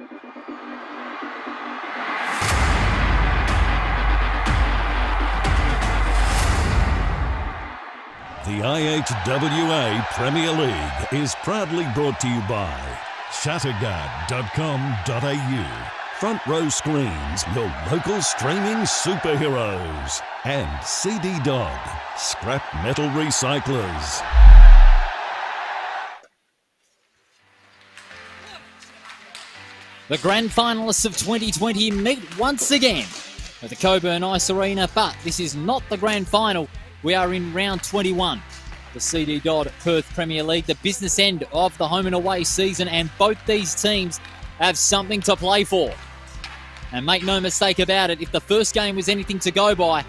The IHWA Premier League is proudly brought to you by Shatterguard.com.au, Front Row Screens, your local streaming superheroes, and CD Dodd, scrap metal recyclers. The grand finalists of 2020 meet once again at the Coburn Ice Arena, but this is not the grand final. We are in round 21, the CD Dodd Perth Premier League, the business end of the home and away season, and both these teams have something to play for. And make no mistake about it, if the first game was anything to go by,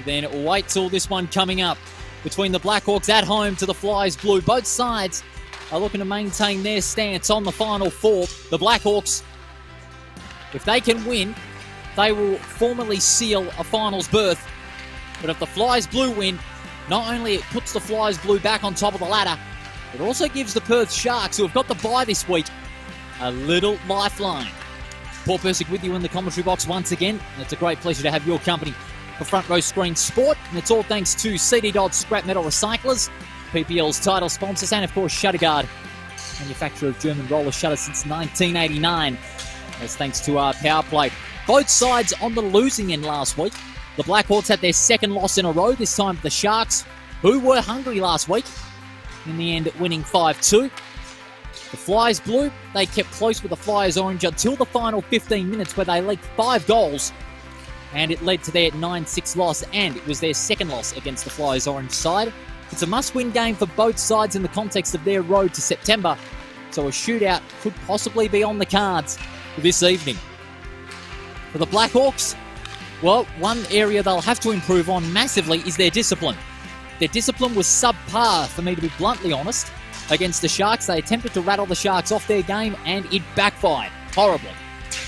then wait till this one coming up between the Blackhawks at home to the Flyers Blue. Both sides are looking to maintain their stance on the Final Four. The Blackhawks, if they can win, they will formally seal a finals berth. But if the Flyers Blue win, not only it puts the Flyers Blue back on top of the ladder, it also gives the Perth Sharks, who have got the bye this week, a little lifeline. Paul Persick with you in the commentary box once again. It's a great pleasure to have your company for Front Row Screen Sport. And it's all thanks to CD Dodd Scrap Metal Recyclers, PPL's title sponsors, and of course Shatterguard, manufacturer of German roller shutters since 1989. That's thanks to our power play. Both sides on the losing end last week. The Blackhawks had their second loss in a row, this time to the Sharks, who were hungry last week. In the end, winning 5-2. The Flyers Blue, they kept close with the Flyers Orange until the final 15 minutes, where they leaked 5 goals. And it led to their 9-6 loss, and it was their second loss against the Flyers Orange side. It's a must-win game for both sides in the context of their road to September. So a shootout could possibly be on the cards this evening. For the Blackhawks, well, one area they'll have to improve on massively is their discipline. Their discipline was subpar, for me to be bluntly honest. Against the Sharks, they attempted to rattle the Sharks off their game, and it backfired horribly.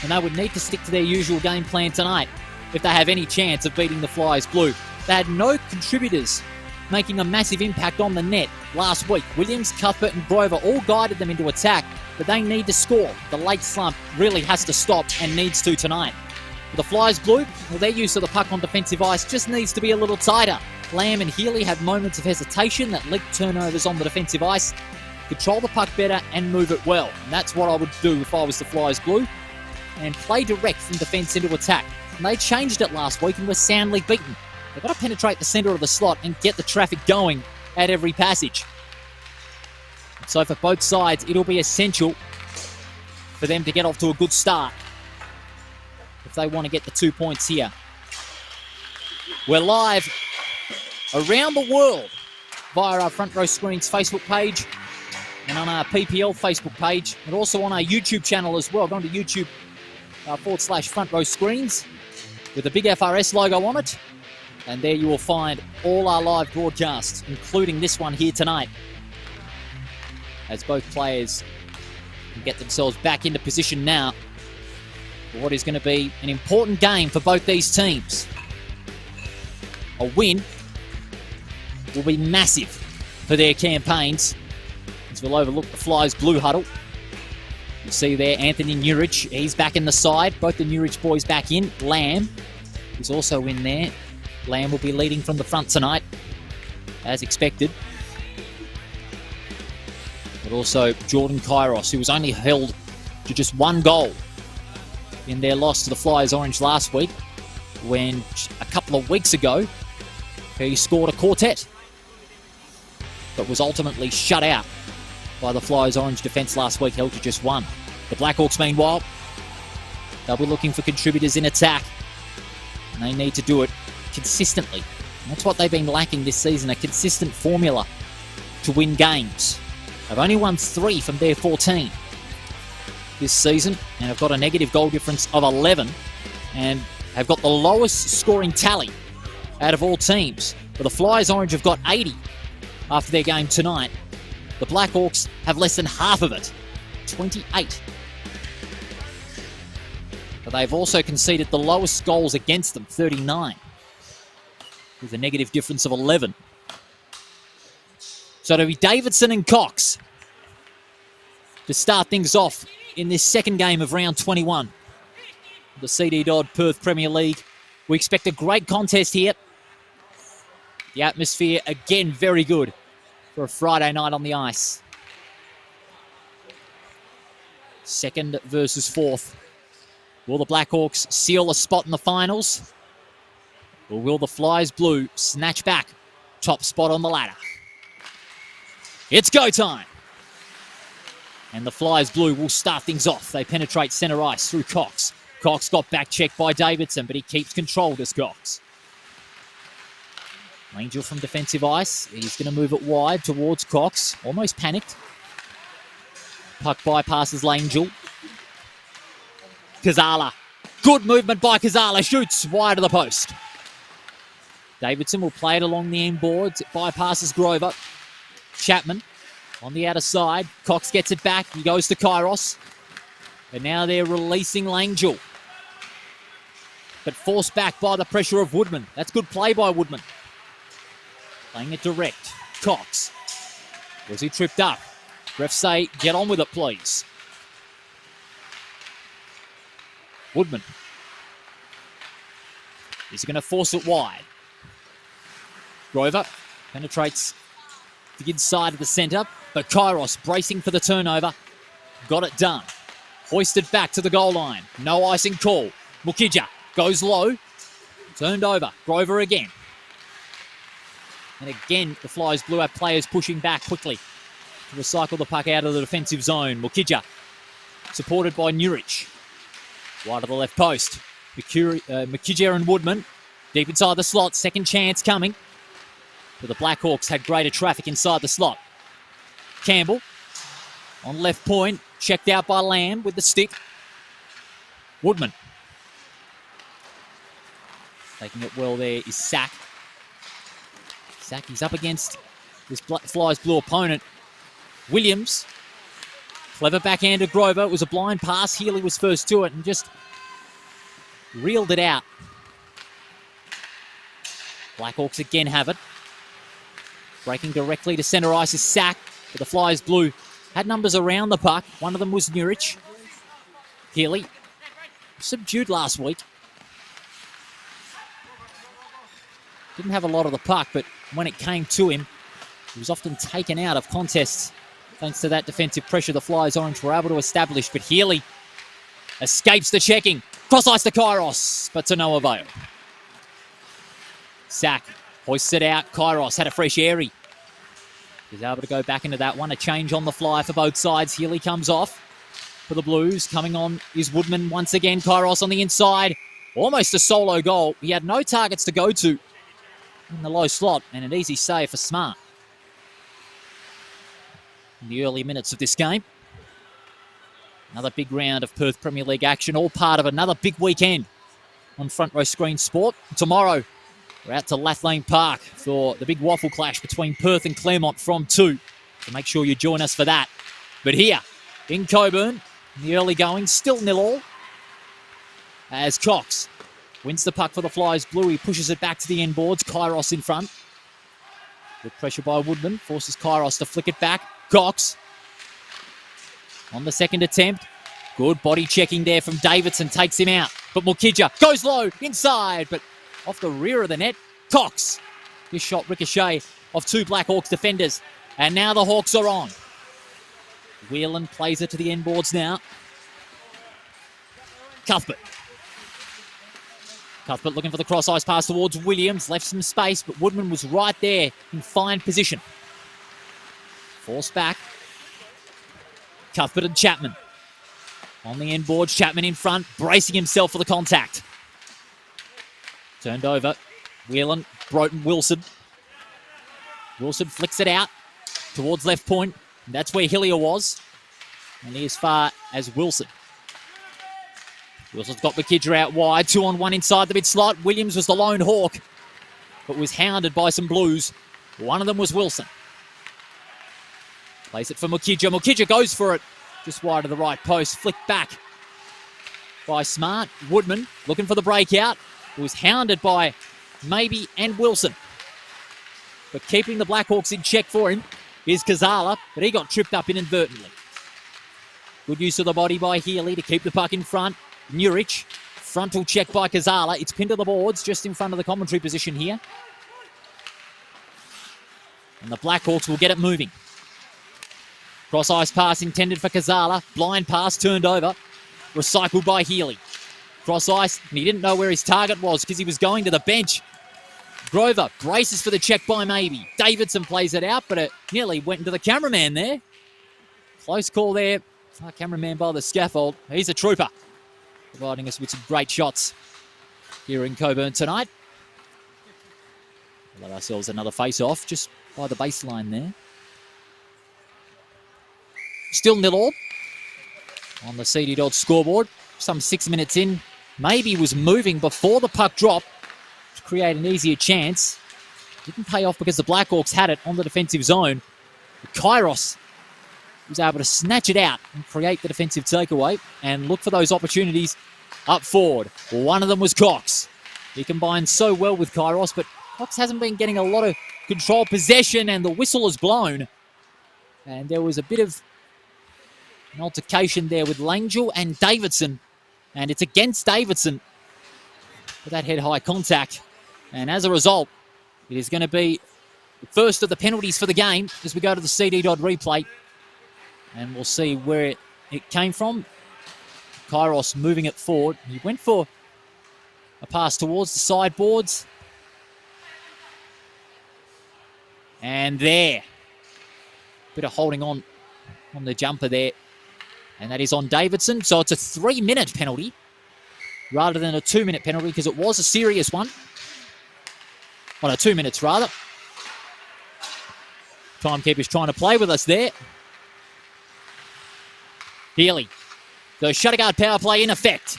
And they would need to stick to their usual game plan tonight if they have any chance of beating the Flyers Blue. They had no contributors making a massive impact on the net last week. Williams, Cuthbert and Grover all guided them into attack, but they need to score. The late slump really has to stop, and needs to tonight. For the Flyers Blue, well, their use of the puck on defensive ice just needs to be a little tighter. Lamb and Healy had moments of hesitation that leaked turnovers on the defensive ice. Control the puck better and move it well. And that's what I would do if I was the Flyers Blue. And play direct from defence into attack. And they changed it last week and were soundly beaten. They've got to penetrate the centre of the slot and get the traffic going at every passage. So for both sides, it'll be essential for them to get off to a good start if they want to get the 2 points here. We're live around the world via our Front Row Screens Facebook page and on our PPL Facebook page, and also on our YouTube channel as well. Go on to YouTube /Front Row Screens with a big FRS logo on it. And there you will find all our live broadcasts, including this one here tonight, as both players can get themselves back into position now for what is going to be an important game for both these teams. A win will be massive for their campaigns, as we'll overlook the Flyers Blue huddle. You see there Anthony Nurich, he's back in the side. Both the Nurich boys back in. Lamb is also in there. Lamb will be leading from the front tonight, as expected. But also Jordan Kairos, who was only held to just 1 goal in their loss to the Flyers Orange last week, when a couple of weeks ago he scored a quartet, but was ultimately shut out by the Flyers Orange defence last week, held to just 1. The Blackhawks, meanwhile, they'll be looking for contributors in attack, and they need to do it consistently. And that's what they've been lacking this season, a consistent formula to win games. They've only won 3 from their 14 this season, and have got a negative goal difference of 11, and have got the lowest scoring tally out of all teams. But the Flyers Orange have got 80 after their game tonight. The Blackhawks have less than half of it, 28. But they've also conceded the lowest goals against them, 39, with a negative difference of 11. So it'll be Davidson and Cox to start things off in this second game of round 21. The CD Dodd Perth Premier League. We expect a great contest here. The atmosphere, again, very good for a Friday night on the ice. Second versus fourth. Will the Blackhawks seal a spot in the finals? Or will the Flyers Blue snatch back top spot on the ladder? It's go time. And the Flyers Blue will start things off. They penetrate centre ice through Cox. Cox got back checked by Davidson, but he keeps control, does Cox. Angel from defensive ice. He's going to move it wide towards Cox. Almost panicked. Puck bypasses Langell. Kazala. Good movement by Kazala. Shoots wide of the post. Davidson will play it along the end boards. It bypasses Grover. Chapman on the outer side. Cox gets it back. He goes to Kairos. And now they're releasing Langell. But forced back by the pressure of Woodman. That's good play by Woodman. Playing it direct. Cox. Was he tripped up? Refs say, get on with it, please. Woodman. Is he going to force it wide? Grover penetrates the inside of the centre, but Kairos bracing for the turnover. Got it done. Hoisted back to the goal line. No icing call. Mukija goes low. Turned over. Grover again. And again, the Flyers Blue have players pushing back quickly to recycle the puck out of the defensive zone. Mukija, supported by Nurich. Wide of the left post. Mukija and Woodman deep inside the slot. Second chance coming. But the Blackhawks had greater traffic inside the slot. Campbell on left point. Checked out by Lamb with the stick. Woodman. Taking it well there is Sack. Sack, he's up against this Flyers Blue opponent. Williams. Clever backhander Grover. It was a blind pass. Healy was first to it and just reeled it out. Blackhawks again have it. Breaking directly to centre ice is Sack. But the Flyers Blue had numbers around the puck. One of them was Nurich. Healy. Subdued last week. Didn't have a lot of the puck, but when it came to him, he was often taken out of contests thanks to that defensive pressure the Flyers Orange were able to establish. But Healy escapes the checking. Cross ice to Kairos, but to no avail. Sack hoists it out. Kairos had a fresh airy. He's able to go back into that one. A change on the fly for both sides. Healy comes off for the Blues. Coming on is Woodman once again. Kairos on the inside. Almost a solo goal. He had no targets to go to in the low slot, and an easy save for Smart in the early minutes of this game. Another big round of Perth Premier League action, all part of another big weekend on Front Row Screen Sport. Tomorrow, we're out to Lathlane Park for the big waffle clash between Perth and Claremont from 2. So make sure you join us for that. But here, in Coburn, in the early going, still 0-0, as Cox wins the puck for the Flyers Blue. He pushes it back to the end boards. Kairos in front. Good pressure by Woodman. Forces Kairos to flick it back. Cox on the second attempt. Good body checking there from Davidson. Takes him out. But Mukija goes low inside. But off the rear of the net. Cox. This shot ricochet off 2 Blackhawks defenders. And now the Hawks are on. Whelan plays it to the end boards now. Cuthbert looking for the cross-ice pass towards Williams. Left some space, but Woodman was right there in fine position. Forced back. Cuthbert and Chapman. On the end boards, Chapman in front, bracing himself for the contact. Turned over. Whelan, Broughton, Wilson. Wilson flicks it out towards left point. And that's where Hillier was. And he as far as Wilson. Wilson's got Mukija out wide. 2-on-1 inside the mid-slot. Williams was the lone hawk, but was hounded by some Blues. One of them was Wilson. Plays it for Mukija. Mukija goes for it. Just wide of the right post. Flicked back by Smart. Woodman looking for the breakout. It was hounded by Maybe and Wilson. But keeping the Blackhawks in check for him is Kazala, but he got tripped up inadvertently. Good use of the body by Healy to keep the puck in front. Nurich, frontal check by Kazala. It's pinned to the boards just in front of the commentary position here. And the Blackhawks will get it moving. Cross-ice pass intended for Kazala. Blind pass turned over. Recycled by Healy. Cross-ice, and he didn't know where his target was because he was going to the bench. Grover braces for the check by Maybe. Davidson plays it out, but it nearly went into the cameraman there. Close call there. Our cameraman by the scaffold. He's a trooper, providing us with some great shots here in Coburn tonight. We'll let ourselves another face-off just by the baseline there. Still 0-0 on the CD Dodd scoreboard. Some 6 minutes in. Maybe was moving before the puck dropped to create an easier chance. Didn't pay off because the Blackhawks had it on the defensive zone. But Kairos was able to snatch it out and create the defensive takeaway and look for those opportunities up forward. One of them was Cox. He combined so well with Kairos, but Cox hasn't been getting a lot of control possession, and the whistle is blown. And there was a bit of an altercation there with Langell and Davidson, and it's against Davidson for that head-high contact. And as a result, it is going to be the first of the penalties for the game as we go to the CD Dodd replay. And we'll see where it came from. Kairos moving it forward. He went for a pass towards the sideboards. And there. Bit of holding on the jumper there. And that is on Davidson. So it's a 3-minute penalty rather than a 2-minute penalty because it was a serious one. Well, no, 2 minutes rather. Timekeeper's trying to play with us there. Healy. The Shutterguard power play in effect.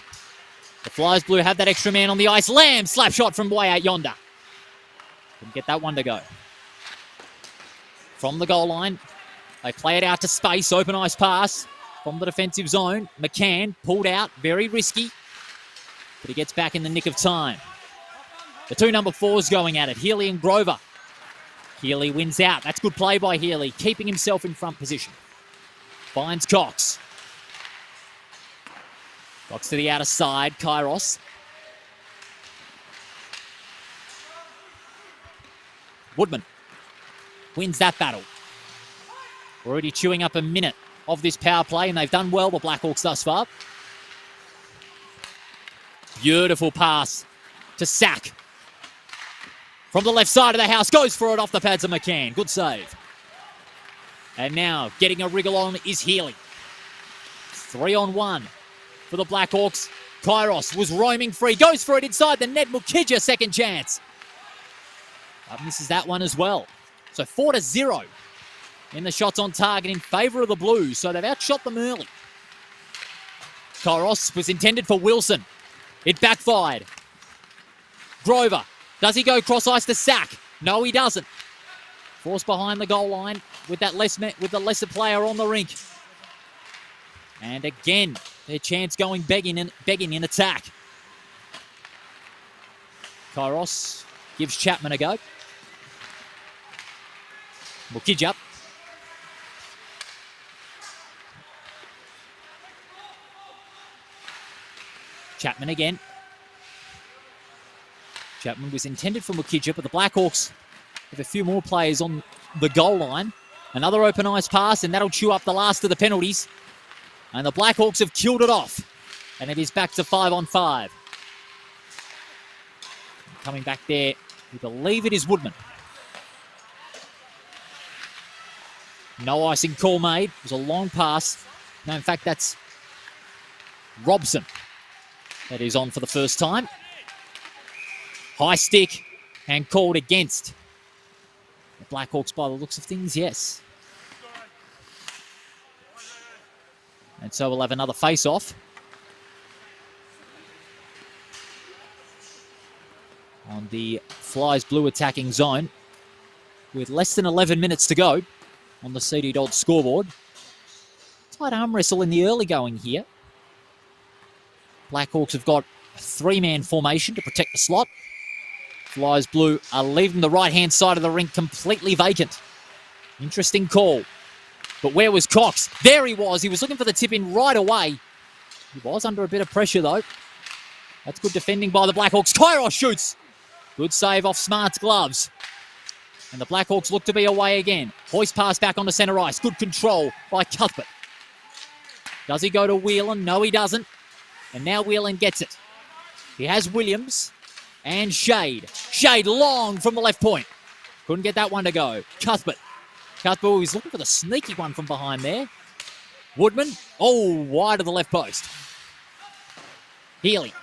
The Flyers Blue have that extra man on the ice. Lamb, slap shot from way out yonder. Couldn't get that one to go. From the goal line, they play it out to space. Open ice pass from the defensive zone. McCann pulled out, very risky. But he gets back in the nick of time. The two number 4s going at it. Healy and Grover. Healy wins out. That's good play by Healy, keeping himself in front position. Finds Cox. Cox to the outer side. Kairos. Woodman wins that battle. Already chewing up a minute of this power play, and they've done well, the Blackhawks, thus far. Beautiful pass to Sack. From the left side of the house, goes for it off the pads of McCann. Good save. And now, getting a wriggle on is Healy. 3-on-1 for the Blackhawks. Kairos was roaming free, goes for it inside the net. Mukija, second chance. Misses that one as well. So 4-0 in the shots on target in favour of the Blues. So they've outshot them early. Kairos was intended for Wilson. It backfired. Grover. Does he go cross ice to Sack? No, he doesn't. Forced behind the goal line with that with the lesser player on the rink. And again, their chance going begging in attack. Kairos gives Chapman a go. Mukija. Chapman again. Chapman was intended for Mukija, but the Blackhawks have a few more players on the goal line. Another open ice pass, and that'll chew up the last of the penalties. And the Blackhawks have killed it off. And it is back to 5-on-5. Coming back there, we believe it is Woodman. No icing call made. It was a long pass. No, in fact, that's Robson that is on for the first time. High stick and called against the Blackhawks by the looks of things, yes. And so we'll have another face-off. On the Flyers Blue attacking zone with less than 11 minutes to go on the CD Dodd scoreboard. Tight arm wrestle in the early going here. Blackhawks have got a 3-man formation to protect the slot. Flyers Blue are leaving the right-hand side of the rink completely vacant. Interesting call. But where was Cox? There he was. He was looking for the tip in right away. He was under a bit of pressure, though. That's good defending by the Blackhawks. Kairos shoots. Good save off Smart's gloves. And the Blackhawks look to be away again. Hoist pass back onto centre ice. Good control by Cuthbert. Does he go to Whelan? No, he doesn't. And now Whelan gets it. He has Williams and Shade. Shade long from the left point. Couldn't get that one to go. Cuthbert. Cuthbert was looking for the sneaky one from behind there. Woodman. Oh, wide of the left post. Healy.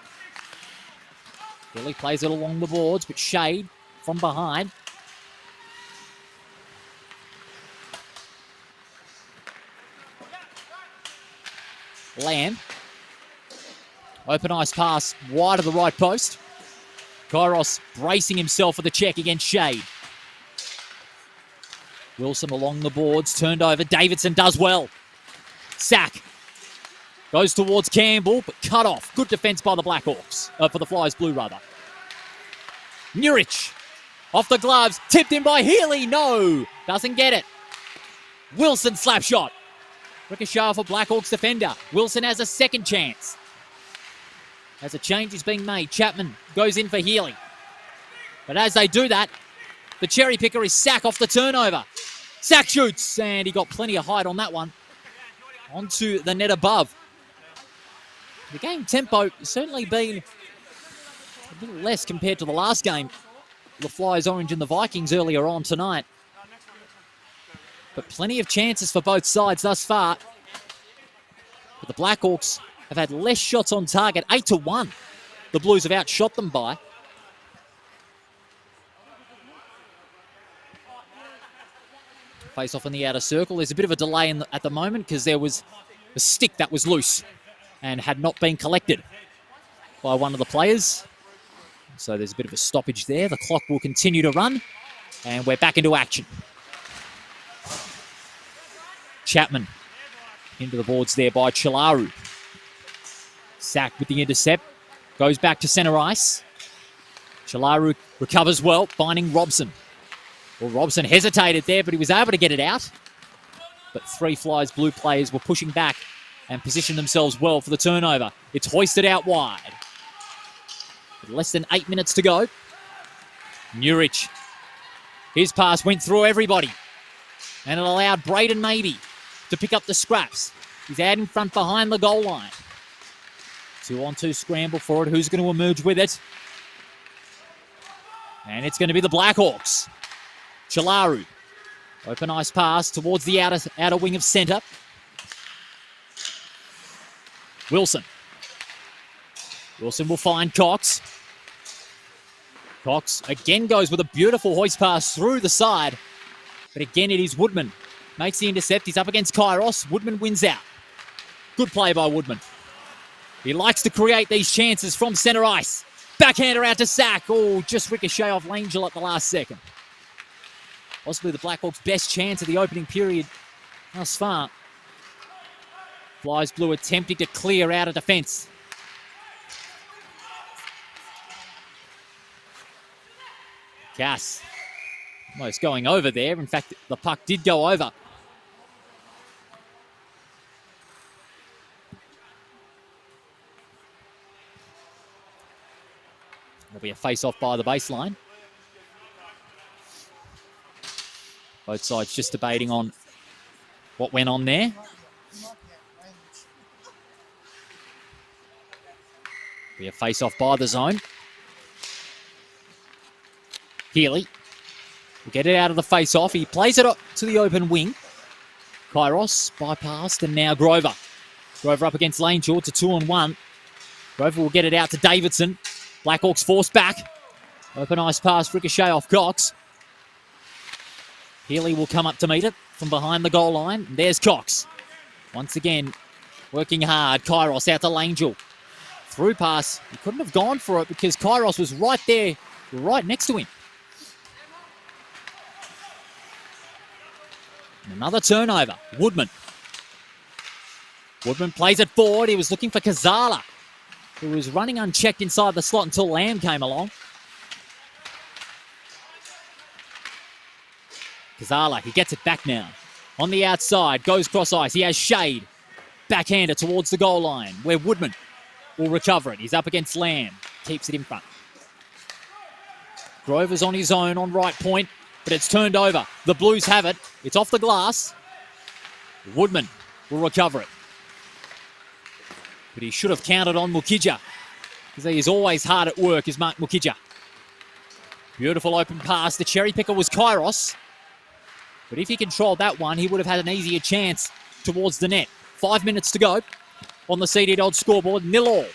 Healy plays it along the boards, but Shade from behind. Lamb. Open ice pass wide of the right post. Kairos bracing himself for the check against Shade. Wilson along the boards, turned over. Davidson does well. Sack. Goes towards Campbell, but cut off. Good defense by the Blackhawks. For the Flyers blue, rather. Nurich. Off the gloves. Tipped in by Healy. No. Doesn't get it. Wilson slap shot. Ricochet off a Blackhawks defender. Wilson has a second chance. As a change is being made, Chapman goes in for Healy. But as they do that, the cherry picker is Sack off the turnover. Sack shoots, and he got plenty of height on that one. Onto the net above. The game tempo has certainly been a little less compared to the last game. The Flyers Orange and the Vikings earlier on tonight. But plenty of chances for both sides thus far. But the Blackhawks have had less shots on target, 8-1. The Blues have outshot them by. Face off in the outer circle. There's a bit of a delay at the moment because there was a stick that was loose and had not been collected by one of the players. So there's a bit of a stoppage there. The clock will continue to run and we're back into action. Chapman into the boards there by Chilaru. Sack with the intercept. Goes back to centre ice. Chilaru recovers well, finding Robson. Well, Robson hesitated there, but he was able to get it out. But three Flyers blue players were pushing back and positioned themselves well for the turnover. It's hoisted out wide. With less than 8 minutes to go. Nurich. His pass went through everybody. And it allowed Braden Maybe to pick up the scraps. He's out in front behind the goal line. 2-on-2 scramble for it. Who's going to emerge with it? And it's going to be the Blackhawks. Chilaru. Open ice pass towards the outer wing of centre. Wilson. Wilson will find Cox. Cox again goes with a beautiful hoist pass through the side. But again, it is Woodman. Makes the intercept. He's up against Kairos. Woodman wins out. Good play by Woodman. He likes to create these chances from centre ice. Backhander out to Sack. Oh, just ricochet off Langell at the last second. Possibly the Blackhawks' best chance of the opening period thus far. Flyers blue attempting to clear out of defence. Cass almost going over there. In fact, the puck did go over. There'll be a face-off by the baseline. Both sides just debating on what went on there. Be a face-off by the zone. Healy will get it out of the face-off. He plays it up to the open wing. Kairos bypassed, and now Grover. Grover up against Langell. It's a 2-on-1. Grover will get it out to Davidson. Blackhawks forced back. Open ice pass, ricochet off Cox. Healy will come up to meet it from behind the goal line. And there's Cox. Once again, working hard. Kairos out to Langell. Through pass. He couldn't have gone for it because Kairos was right there, right next to him. And another turnover. Woodman. Woodman plays it forward. He was looking for Kazala, who was running unchecked inside the slot until Lamb came along. Kazala, he gets it back now. On the outside, goes cross ice. He has shade. Backhander towards the goal line, where Woodman will recover it. He's up against Lamb. Keeps it in front. Grover's on his own on right point, but it's turned over. The Blues have it. It's off the glass. Woodman will recover it. But he should have counted on Mukija, because he is always hard at work, is Mark Mukija. Beautiful open pass. The cherry picker was Kairos. But if he controlled that one, he would have had an easier chance towards the net. 5 minutes to go on the CD Dodd scoreboard. 0-0.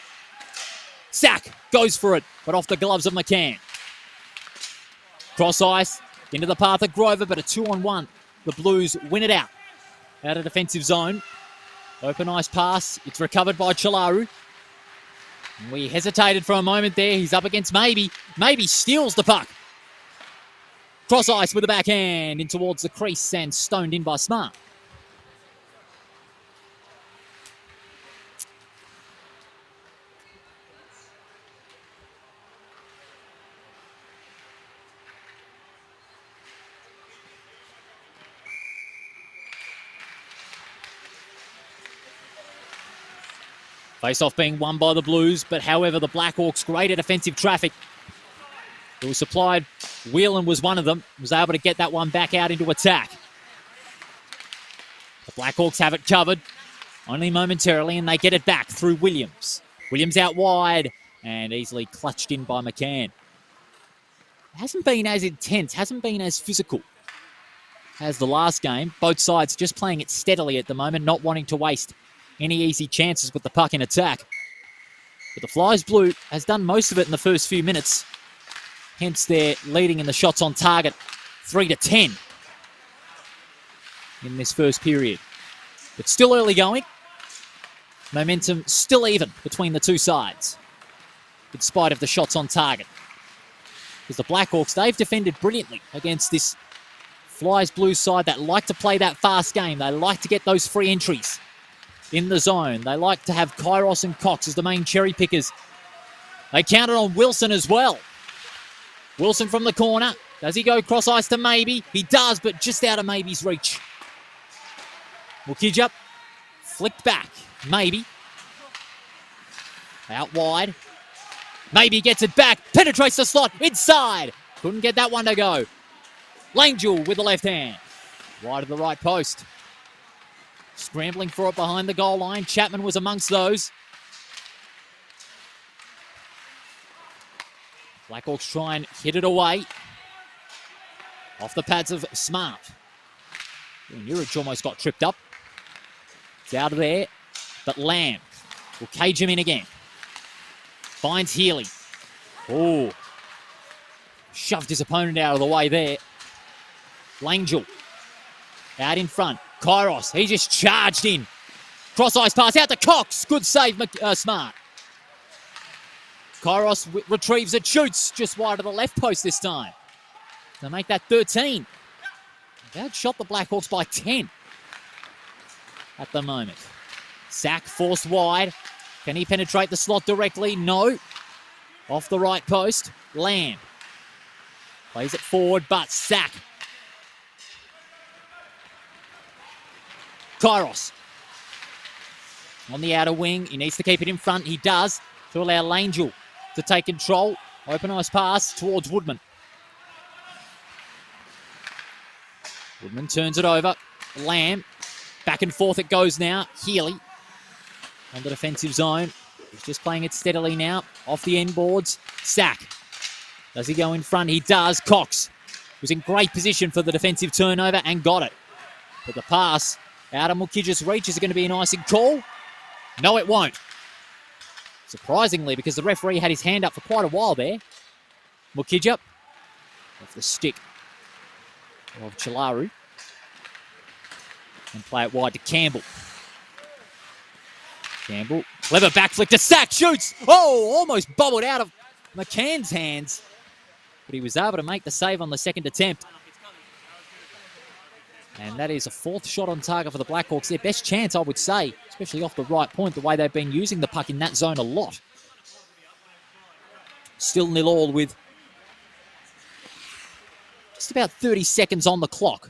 Sack goes for it, but off the gloves of McCann. Cross ice into the path of Grover, but a 2-on-1. The Blues win it out of defensive zone. Open ice pass. It's recovered by Chalaru. We hesitated for a moment there. He's up against Maybe. Maybe steals the puck. Cross ice with the backhand in towards the crease and stoned in by Smart. Face-off being won by the Blues, but however, the Blackhawks, great at offensive traffic. It was supplied. Whelan was one of them. Was able to get that one back out into attack. The Blackhawks have it covered, only momentarily, and they get it back through Williams. Williams out wide and easily clutched in by McCann. It hasn't been as intense, hasn't been as physical as the last game. Both sides just playing it steadily at the moment, not wanting to waste any easy chances with the puck in attack. But the Flyers Blue has done most of it in the first few minutes. Hence they're leading in the shots on target 3-10 in this first period. But still early going. Momentum still even between the two sides, in spite of the shots on target. Because the Blackhawks, they've defended brilliantly against this Flyers Blue side that like to play that fast game. They like to get those free entries in the zone. They like to have Kairos and Cox as the main cherry pickers. They counted on Wilson as well. Wilson from the corner. Does he go cross ice to Maybe? He does, but just out of Maybe's reach. Mukija flicked back. Maybe. Out wide. Maybe gets it back. Penetrates the slot. Inside. Couldn't get that one to go. Langell with the left hand. Wide of the right post. Scrambling for it behind the goal line. Chapman was amongst those. Blackhawks try and hit it away. Off the pads of Smart. Nurich almost got tripped up. It's out of there. But Lamb will cage him in again. Finds Healy. Oh. Shoved his opponent out of the way there. Langell. Out in front. Kairos, he just charged in. Cross ice pass out to Cox. Good save, Smart. Kairos retrieves it, shoots just wide of the left post this time to make that 13. That shot the Blackhawks by 10 at the moment. Sack forced wide. Can he penetrate the slot directly? No. Off the right post. Lamb plays it forward, but Sack. Kairos on the outer wing. He needs to keep it in front. He does, to allow Langell to take control. Open ice pass towards Woodman. Woodman turns it over. Lamb. Back and forth it goes now. Healy on the defensive zone. He's just playing it steadily now. Off the end boards. Sack. Does he go in front? He does. Cox was in great position for the defensive turnover and got it. But the pass out of Mukija's reach, is it going to be an icing call? No, it won't. Surprisingly, because the referee had his hand up for quite a while there. Mukija off the stick of Chalaru. And play it wide to Campbell. Campbell, clever back flick to Sack, shoots! Oh, almost bobbled out of McCann's hands. But he was able to make the save on the second attempt. And that is a fourth shot on target for the Blackhawks. Their best chance, I would say, especially off the right point, the way they've been using the puck in that zone a lot. Still 0-0 with just about 30 seconds on the clock.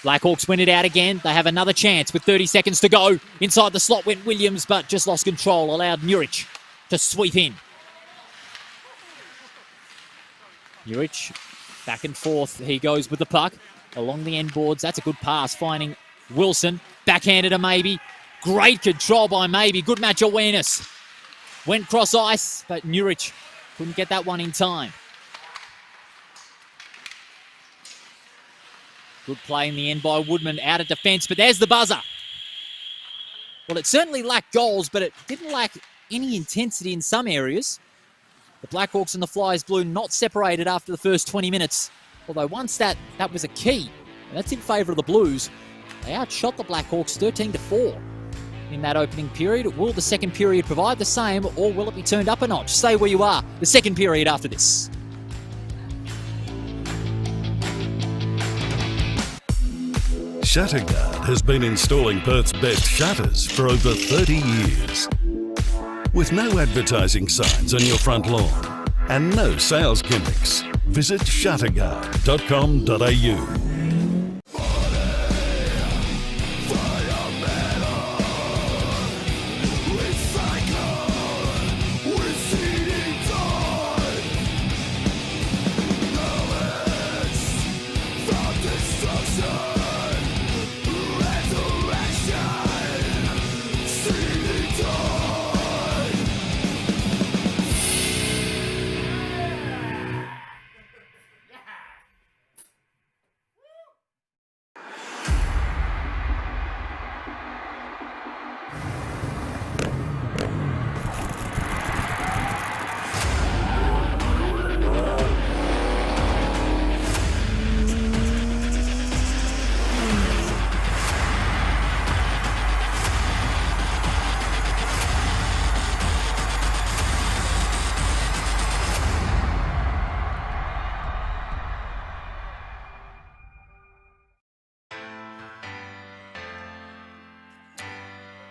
Blackhawks win it out again. They have another chance with 30 seconds to go. Inside the slot went Williams, but just lost control. Allowed Muric to sweep in. Muric back and forth. He goes with the puck along the end boards. That's a good pass, finding Wilson. Backhanded to Maybe. Great control by Maybe. Good match awareness. Went cross ice, but Muric couldn't get that one in time. Good play in the end by Woodman out of defence, but there's the buzzer. Well, it certainly lacked goals, but it didn't lack any intensity in some areas. The Blackhawks and the Flyers Blue not separated after the first 20 minutes. Although once that was a key, and that's in favour of the Blues, they outshot the Blackhawks 13-4 in that opening period. Will the second period provide the same, or will it be turned up a notch? Stay where you are. The second period after this. Shutterguard has been installing Perth's best shutters for over 30 years. With no advertising signs on your front lawn and no sales gimmicks, visit shutterguard.com.au.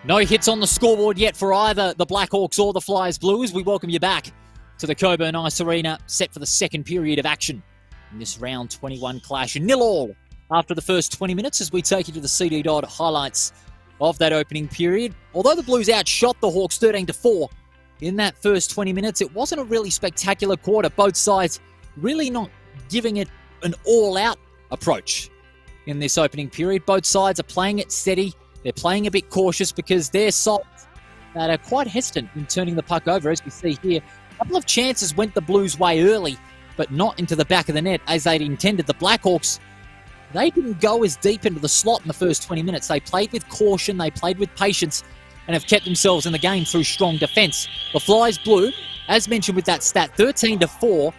No hits on the scoreboard yet for either the Blackhawks or the Flyers Blues. We welcome you back to the Coburn Ice Arena, set for the second period of action in this round 21 clash. 0-0 after the first 20 minutes as we take you to the CD Dodd highlights of that opening period. Although the Blues outshot the Hawks 13-4 in that first 20 minutes, it wasn't a really spectacular quarter. Both sides really not giving it an all-out approach in this opening period. Both sides are playing it steady. They're playing a bit cautious because they're sides that are quite hesitant in turning the puck over, as we see here. A couple of chances went the Blues' way early, but not into the back of the net as they'd intended. The Blackhawks, they didn't go as deep into the slot in the first 20 minutes. They played with caution, they played with patience, and have kept themselves in the game through strong defence. The Flyers Blue, as mentioned with that stat, 13-4.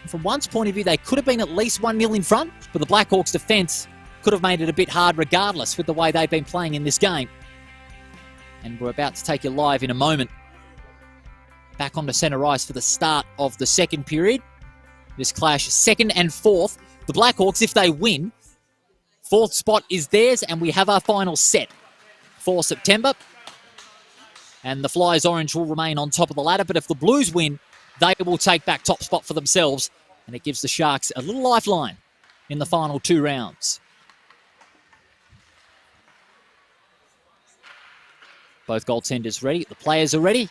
From one's point of view, they could have been at least 1-0 in front, but the Blackhawks' defence could have made it a bit hard regardless with the way they've been playing in this game. And we're about to take you live in a moment. Back onto centre ice for the start of the second period. This clash, second and fourth. The Blackhawks, if they win, fourth spot is theirs, and we have our final set for September. And the Flyers Orange will remain on top of the ladder, but if the Blues win, they will take back top spot for themselves, and it gives the Sharks a little lifeline in the final two rounds. Both goaltenders ready. The players are ready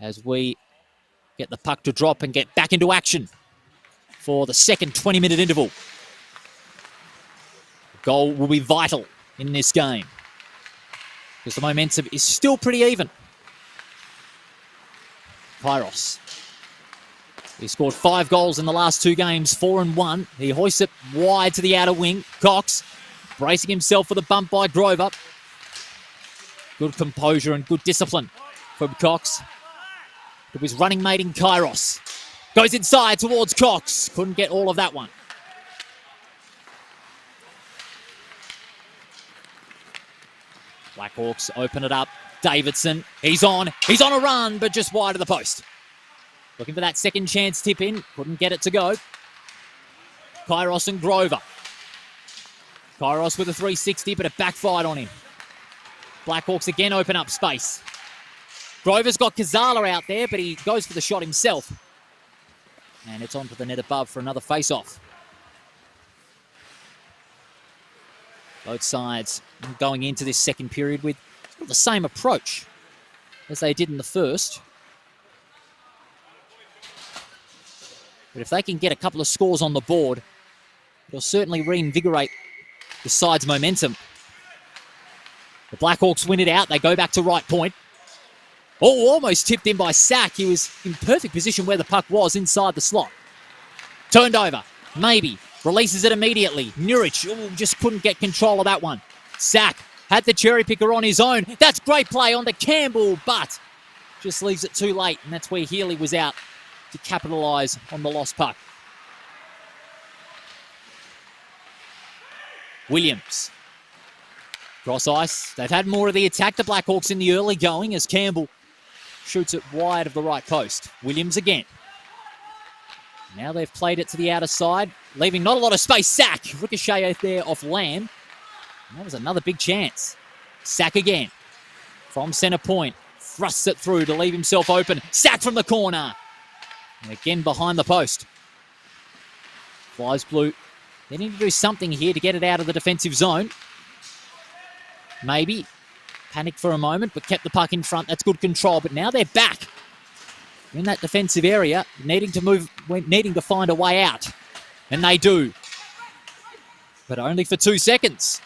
as we get the puck to drop and get back into action for the second 20-minute interval. The goal will be vital in this game because the momentum is still pretty even. Kairos. He scored 5 goals in the last 2 games, 4-1. He hoists it wide to the outer wing. Cox bracing himself for the bump by Grover. Good composure and good discipline from Cox. To his running mate in Kairos. Goes inside towards Cox. Couldn't get all of that one. Blackhawks open it up. Davidson, he's on a run, but just wide of the post. Looking for that second chance tip in. Couldn't get it to go. Kairos and Grover. Kairos with a 360, but it backfired on him. Blackhawks again open up space. Grover's got Kazala out there, but he goes for the shot himself. And it's onto the net above for another face-off. Both sides going into this second period with the same approach as they did in the first. But if they can get a couple of scores on the board, it'll certainly reinvigorate the side's momentum. The Blackhawks win it out. They go back to right point. Oh, almost tipped in by Sack. He was in perfect position where the puck was inside the slot. Turned over. Maybe. Releases it immediately. Nurich just couldn't get control of that one. Sack had the cherry picker on his own. That's great play on the Campbell, but just leaves it too late. And that's where Healy was out to capitalise on the lost puck. Williams. Cross ice. They've had more of the attack, the Blackhawks, in the early going as Campbell shoots it wide of the right post. Williams again. Now they've played it to the outer side, leaving not a lot of space. Sack. Ricochet there off Lamb. And that was another big chance. Sack again. From centre point. Thrusts it through to leave himself open. Sack from the corner. And again behind the post. Flies blue. They need to do something here to get it out of the defensive zone. Maybe. Panicked for a moment, but kept the puck in front. That's good control. But now they're back in that defensive area, needing to find a way out. And they do. But only for 2 seconds.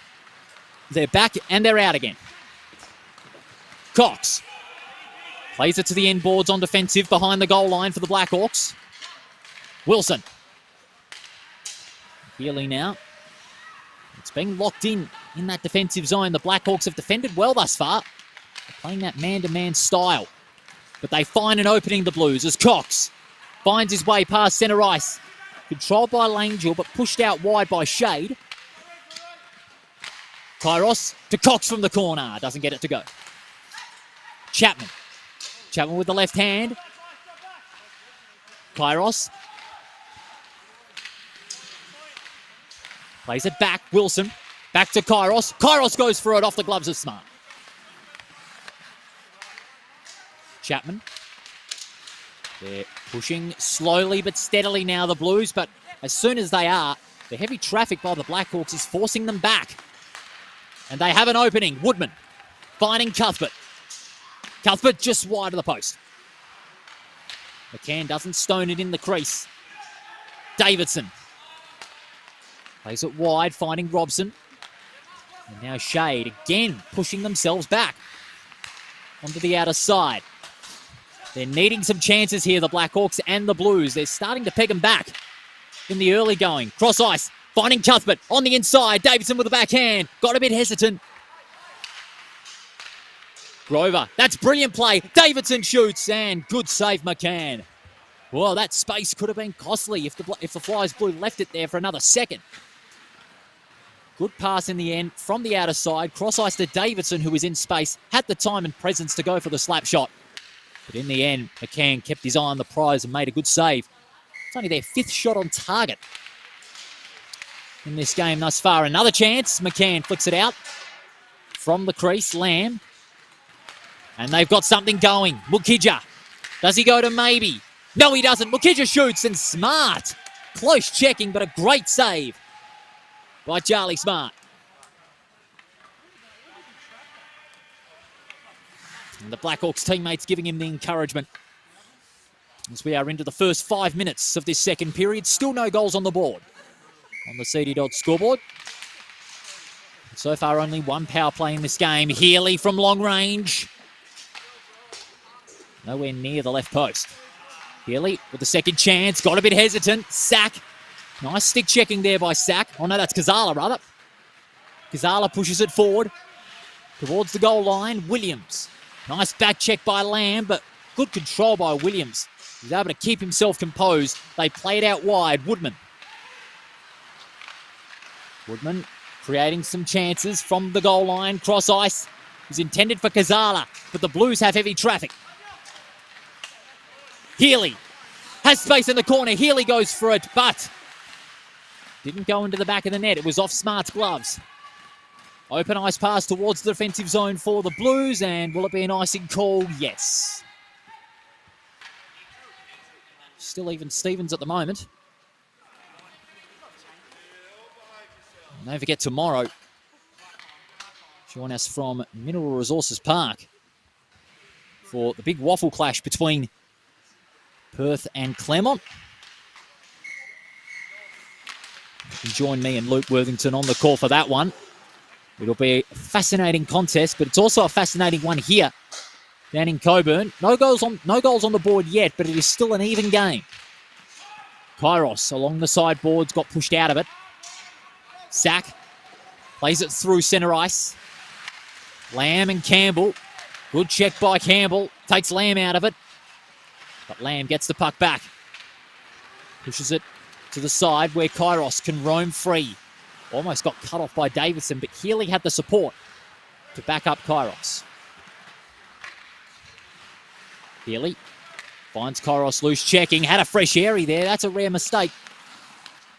They're back and they're out again. Cox plays it to the end boards on defensive behind the goal line for the Blackhawks. Wilson. Healy now. It's being locked in that defensive zone. The Blackhawks have defended well thus far. They're playing that man-to-man style. But they find an opening, the Blues, as Cox finds his way past centre ice. Controlled by Langell, but pushed out wide by Shade. Kairos to Cox from the corner. Doesn't get it to go. Chapman. Chapman with the left hand. Kairos. Plays it back. Wilson. Back to Kairos. Kairos goes for it off the gloves of Smart. Chapman. They're pushing slowly but steadily now, the Blues. But as soon as they are, the heavy traffic by the Blackhawks is forcing them back. And they have an opening. Woodman finding Cuthbert. Cuthbert just wide of the post. McCann doesn't stone it in the crease. Davidson. Plays it wide, finding Robson. And now Shade again pushing themselves back onto the outer side. They're needing some chances here, the Blackhawks and the Blues. They're starting to peg them back in the early going. Cross ice, finding Cuthbert on the inside. Davidson with a backhand. Got a bit hesitant. Grover, that's brilliant play. Davidson shoots and good save, McCann. Well, that space could have been costly if the Flyers Blue left it there for another second. Good pass in the end from the outer side. Cross ice to Davidson, who was in space, had the time and presence to go for the slap shot. But in the end, McCann kept his eye on the prize and made a good save. It's only their 5th shot on target in this game thus far. Another chance. McCann flicks it out from the crease. Lamb. And they've got something going. Mukija. Does he go to maybe? No, he doesn't. Mukija shoots and Smart. Close checking, but a great save by Charlie Smart. And the Blackhawks teammates giving him the encouragement. As we are into the first 5 minutes of this second period, still no goals on the board on the CD Dodd scoreboard. So far, only one power play in this game. Healy from long range. Nowhere near the left post. Healy with the second chance. Got a bit hesitant. Sack. Nice stick checking there by Sack. Oh, no, that's Kazala, rather. Kazala pushes it forward towards the goal line. Williams. Nice back check by Lamb, but good control by Williams. He's able to keep himself composed. They play it out wide. Woodman. Woodman creating some chances from the goal line. Cross ice is intended for Kazala, but the Blues have heavy traffic. Healy has space in the corner. Healy goes for it, but didn't go into the back of the net. It was off Smart's gloves. Open ice pass towards the defensive zone for the Blues, and will it be an icing call? Yes. Still even Stevens at the moment. And don't forget tomorrow, join us from Mineral Resources Park for the big waffle clash between Perth and Claremont. You can join me and Luke Worthington on the call for that one. It'll be a fascinating contest, but it's also a fascinating one here down in Coburn. No goals on the board yet, but it is still an even game. Kairos along the sideboards got pushed out of it. Sack plays it through centre ice. Lamb and Campbell. Good check by Campbell. Takes Lamb out of it. But Lamb gets the puck back. Pushes it to the side where Kairos can roam free. Almost got cut off by Davidson, but Healy had the support to back up Kairos. Healy finds Kairos loose, checking. Had a fresh airy there. That's a rare mistake.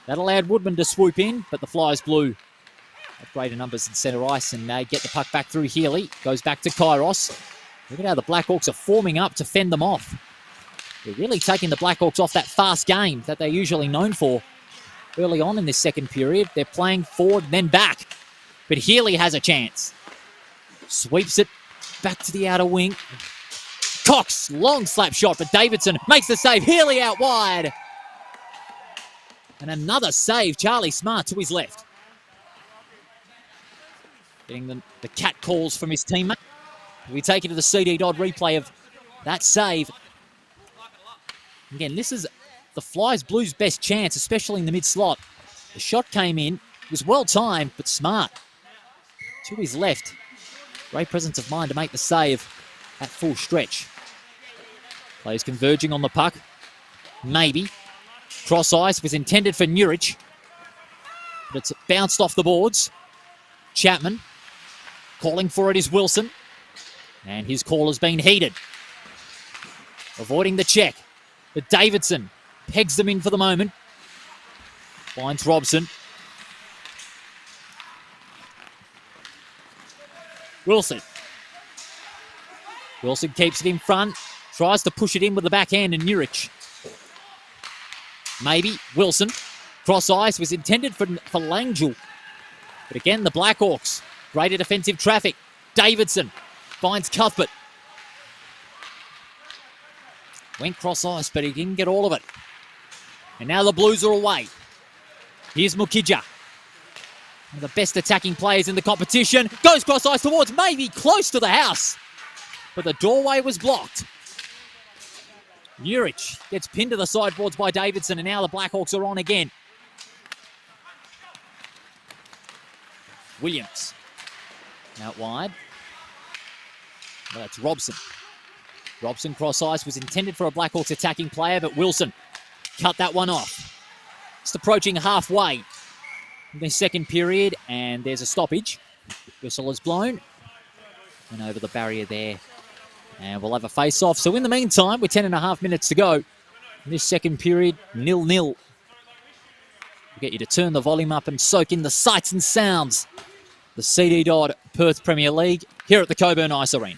That allowed Woodman to swoop in, but the Flyers Blue have greater numbers in centre ice and get the puck back through Healy. Goes back to Kairos. Look at how the Blackhawks are forming up to fend them off. They're really taking the Blackhawks off that fast game that they're usually known for early on in this second period. They're playing forward, then back. But Healy has a chance. Sweeps it back to the outer wing. Cox, long slap shot, but Davidson makes the save. Healy out wide. And another save, Charlie Smart to his left. Getting the cat calls from his teammate. We take it to the CD Dodd replay of that save. Again, this is the Flyers Blues' best chance, especially in the mid-slot. The shot came in. It was well-timed, but Smart to his left. Great presence of mind to make the save at full stretch. Players converging on the puck. Maybe. Cross ice was intended for Nurich, but it's bounced off the boards. Chapman calling for it is Wilson, and his call has been heeded. Avoiding the check, but Davidson pegs them in for the moment. Finds Robson. Wilson keeps it in front, tries to push it in with the backhand and Nurich. Maybe Wilson. Cross ice was intended for Langell. But again, the Blackhawks. Greater defensive traffic. Davidson finds Cuthbert. Went cross ice, but he didn't get all of it. And now the Blues are away. Here's Mukija. One of the best attacking players in the competition. Goes cross ice towards maybe close to the house. But the doorway was blocked. Nurich gets pinned to the sideboards by Davidson, and now the Blackhawks are on again. Williams. Out wide. Well, that's Robson. Robson cross ice was intended for a Blackhawks attacking player, but Wilson cut that one off. Just approaching halfway in the second period, and there's a stoppage. Whistle is blown. And over the barrier there. And we'll have a face-off. So in the meantime, with 10.5 minutes to go in this second period, 0-0. We'll get you to turn the volume up and soak in the sights and sounds. The CD Dodd Perth Premier League here at the Coburn Ice Arena.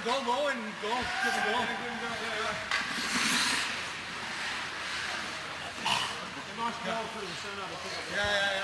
Go low and go. Give it go. Yeah.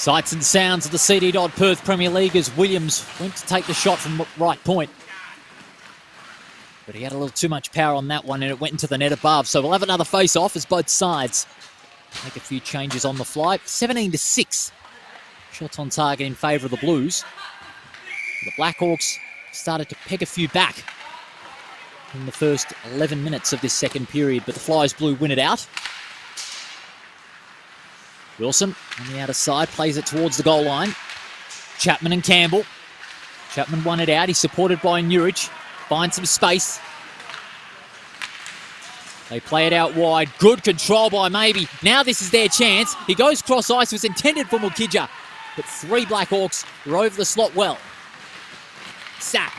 Sights and sounds of the CD Dodd Perth Premier League as Williams went to take the shot from right point. But he had a little too much power on that one and it went into the net above. So we'll have another face-off as both sides make a few changes on the fly. 17-6. Shots on target in favour of the Blues. The Blackhawks started to peg a few back in the first 11 minutes of this second period, but the Flyers Blue win it out. Wilson on the outer side plays it towards the goal line. Chapman and Campbell. Chapman won it out. He's supported by Nurich. Finds some space. They play it out wide. Good control by Maybe. Now this is their chance. He goes cross ice. It was intended for Mukija, but three Blackhawks were over the slot well. Sack.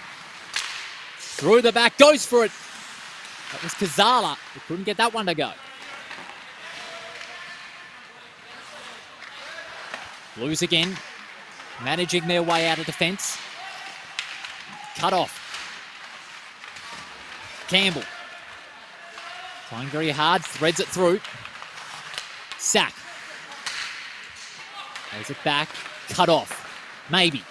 Through the back. Goes for it. That was Kazala. He couldn't get that one to go. Blues again, managing their way out of defence. Cut off. Campbell. Trying very hard, threads it through. Sack. Plays it back, cut off. Maybe.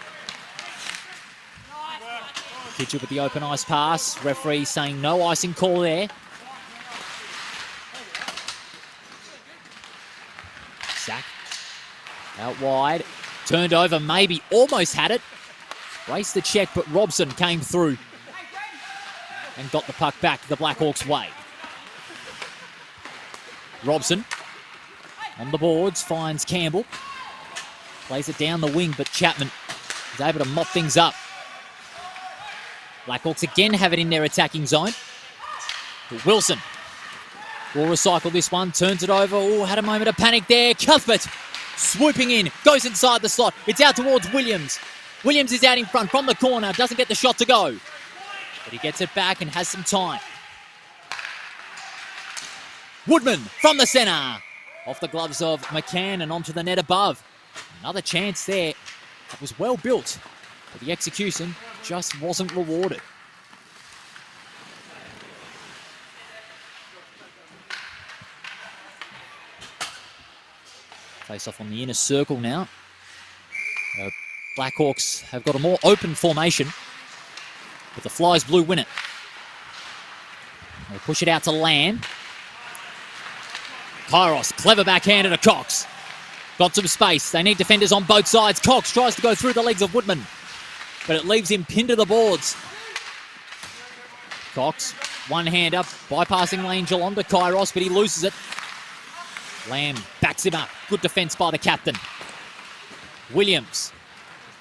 Kitchell with the open ice pass. Referee saying no icing call there. Sack. Out wide, turned over, Maybe almost had it. Raced the check, but Robson came through and got the puck back the Blackhawks' way. Robson on the boards, finds Campbell. Plays it down the wing, but Chapman is able to mop things up. Blackhawks again have it in their attacking zone. But Wilson will recycle this one, turns it over. Oh, had a moment of panic there. Cuthbert swooping in, goes inside the slot. It's out towards Williams. Williams is out in front from the corner, doesn't get the shot to go. But he gets it back and has some time. Woodman from the centre. Off the gloves of McCann and onto the net above. Another chance there. That was well built, but the execution just wasn't rewarded. Face off on the inner circle now. Blackhawks have got a more open formation, but the Flyers Blue win it. They push it out to Lamb. Kairos, clever backhand to Cox. Got some space. They need defenders on both sides. Cox tries to go through the legs of Woodman, but it leaves him pinned to the boards. Cox, one hand up, bypassing lane Geelong to Kairos, but he loses it. Lamb backs him up. Good defence by the captain. Williams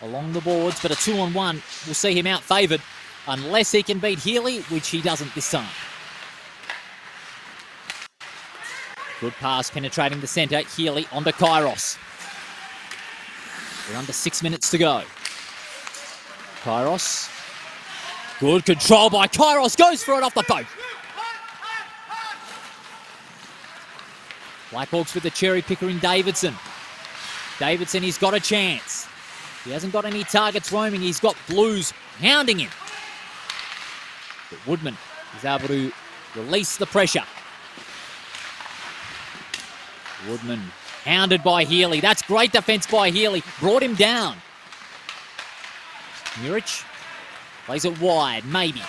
along the boards, but a 2-on-1 will see him out-favoured unless he can beat Healy, which he doesn't this time. Good pass penetrating the centre. Healy onto Kairos. We're under 6 minutes to go. Kairos. Good control by Kairos. Goes for it off the boat. Blackhawks with the cherry picker in Davidson. Davidson, he's got a chance. He hasn't got any targets roaming. He's got Blues hounding him. But Woodman is able to release the pressure. Woodman hounded by Healy. That's great defence by Healy. Brought him down. Nurich plays it wide, Maybe.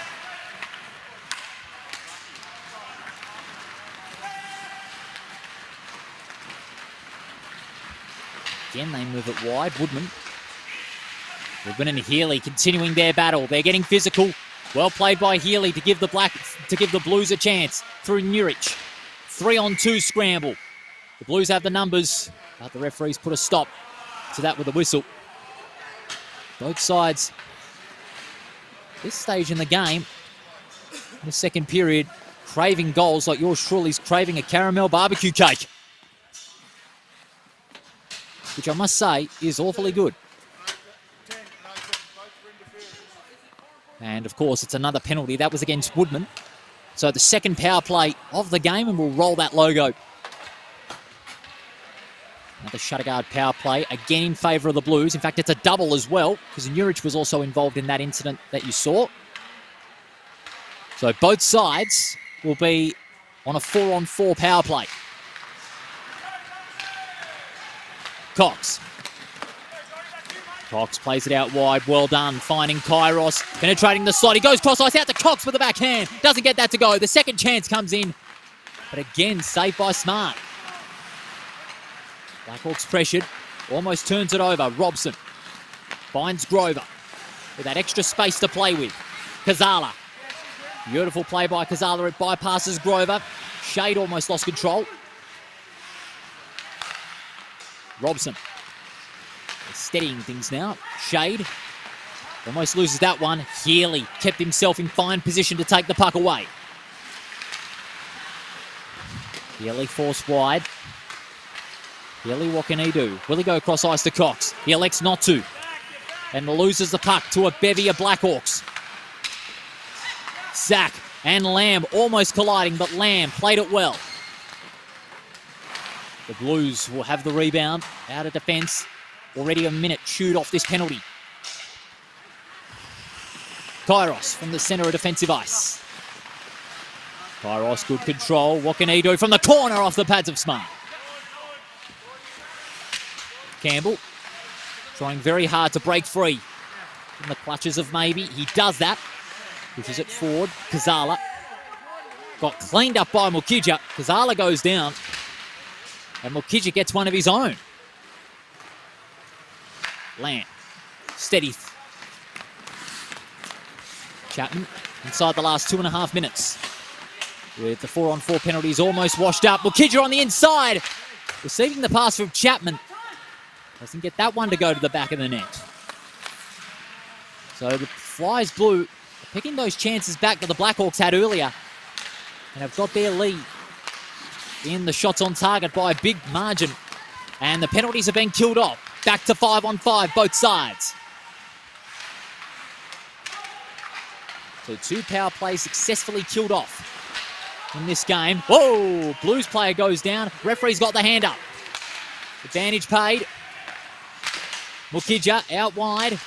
Again, they move it wide. Woodman and Healy continuing their battle. They're getting physical. Well played by Healy to give the Blues a chance through Nurich. 3-on-2 scramble. The Blues have the numbers, but the referees put a stop to that with a whistle. Both sides, this stage in the game, in the second period, craving goals like yours truly's craving a caramel barbecue cake, which I must say is awfully good. And of course, it's another penalty. That was against Woodman. So the second power play of the game, and we'll roll that logo. Another Shutterguard power play, again in favour of the Blues. In fact, it's a double as well, because Nurich was also involved in that incident that you saw. So both sides will be on a 4-on-4 power play. Cox Cox plays it out wide. Well done. Finding Kairos. Penetrating the slot. He goes cross ice out to Cox with the backhand. Doesn't get that to go. The second chance comes in. But again, saved by Smart. Blackhawks pressured. Almost turns it over. Robson finds Grover with that extra space to play with. Kazala. Beautiful play by Kazala. It bypasses Grover. Shade almost lost control. Robson. Steadying things now. Shade almost loses that one. Healy kept himself in fine position to take the puck away. Healy forced wide. Healy, what can he do? Will he go across ice to Cox? He elects not to. And loses the puck to a bevy of Blackhawks. Sack and Lamb almost colliding, but Lamb played it well. The Blues will have the rebound out of defence. Already a minute chewed off this penalty. Kairos from the centre of defensive ice. Kairos, good control. What can he do from the corner off the pads of Smart? Campbell trying very hard to break free from the clutches of Maybe. He does that. Pushes it forward. Kazala got cleaned up by Mukija. Kazala goes down. And Mukija gets one of his own. Lamb. Steady. Chapman inside the last 2.5 minutes. With the 4-on-4 penalties almost washed up. Mukija on the inside. Receiving the pass from Chapman. Doesn't get that one to go to the back of the net. So the Flyers Blue are picking those chances back that the Blackhawks had earlier. And have got their lead in the shots on target by a big margin. And the penalties have been killed off. Back to 5-on-5, both sides. So 2 power plays successfully killed off in this game. Whoa! Blues player goes down. Referee's got the hand up. Advantage paid. Mukija out wide.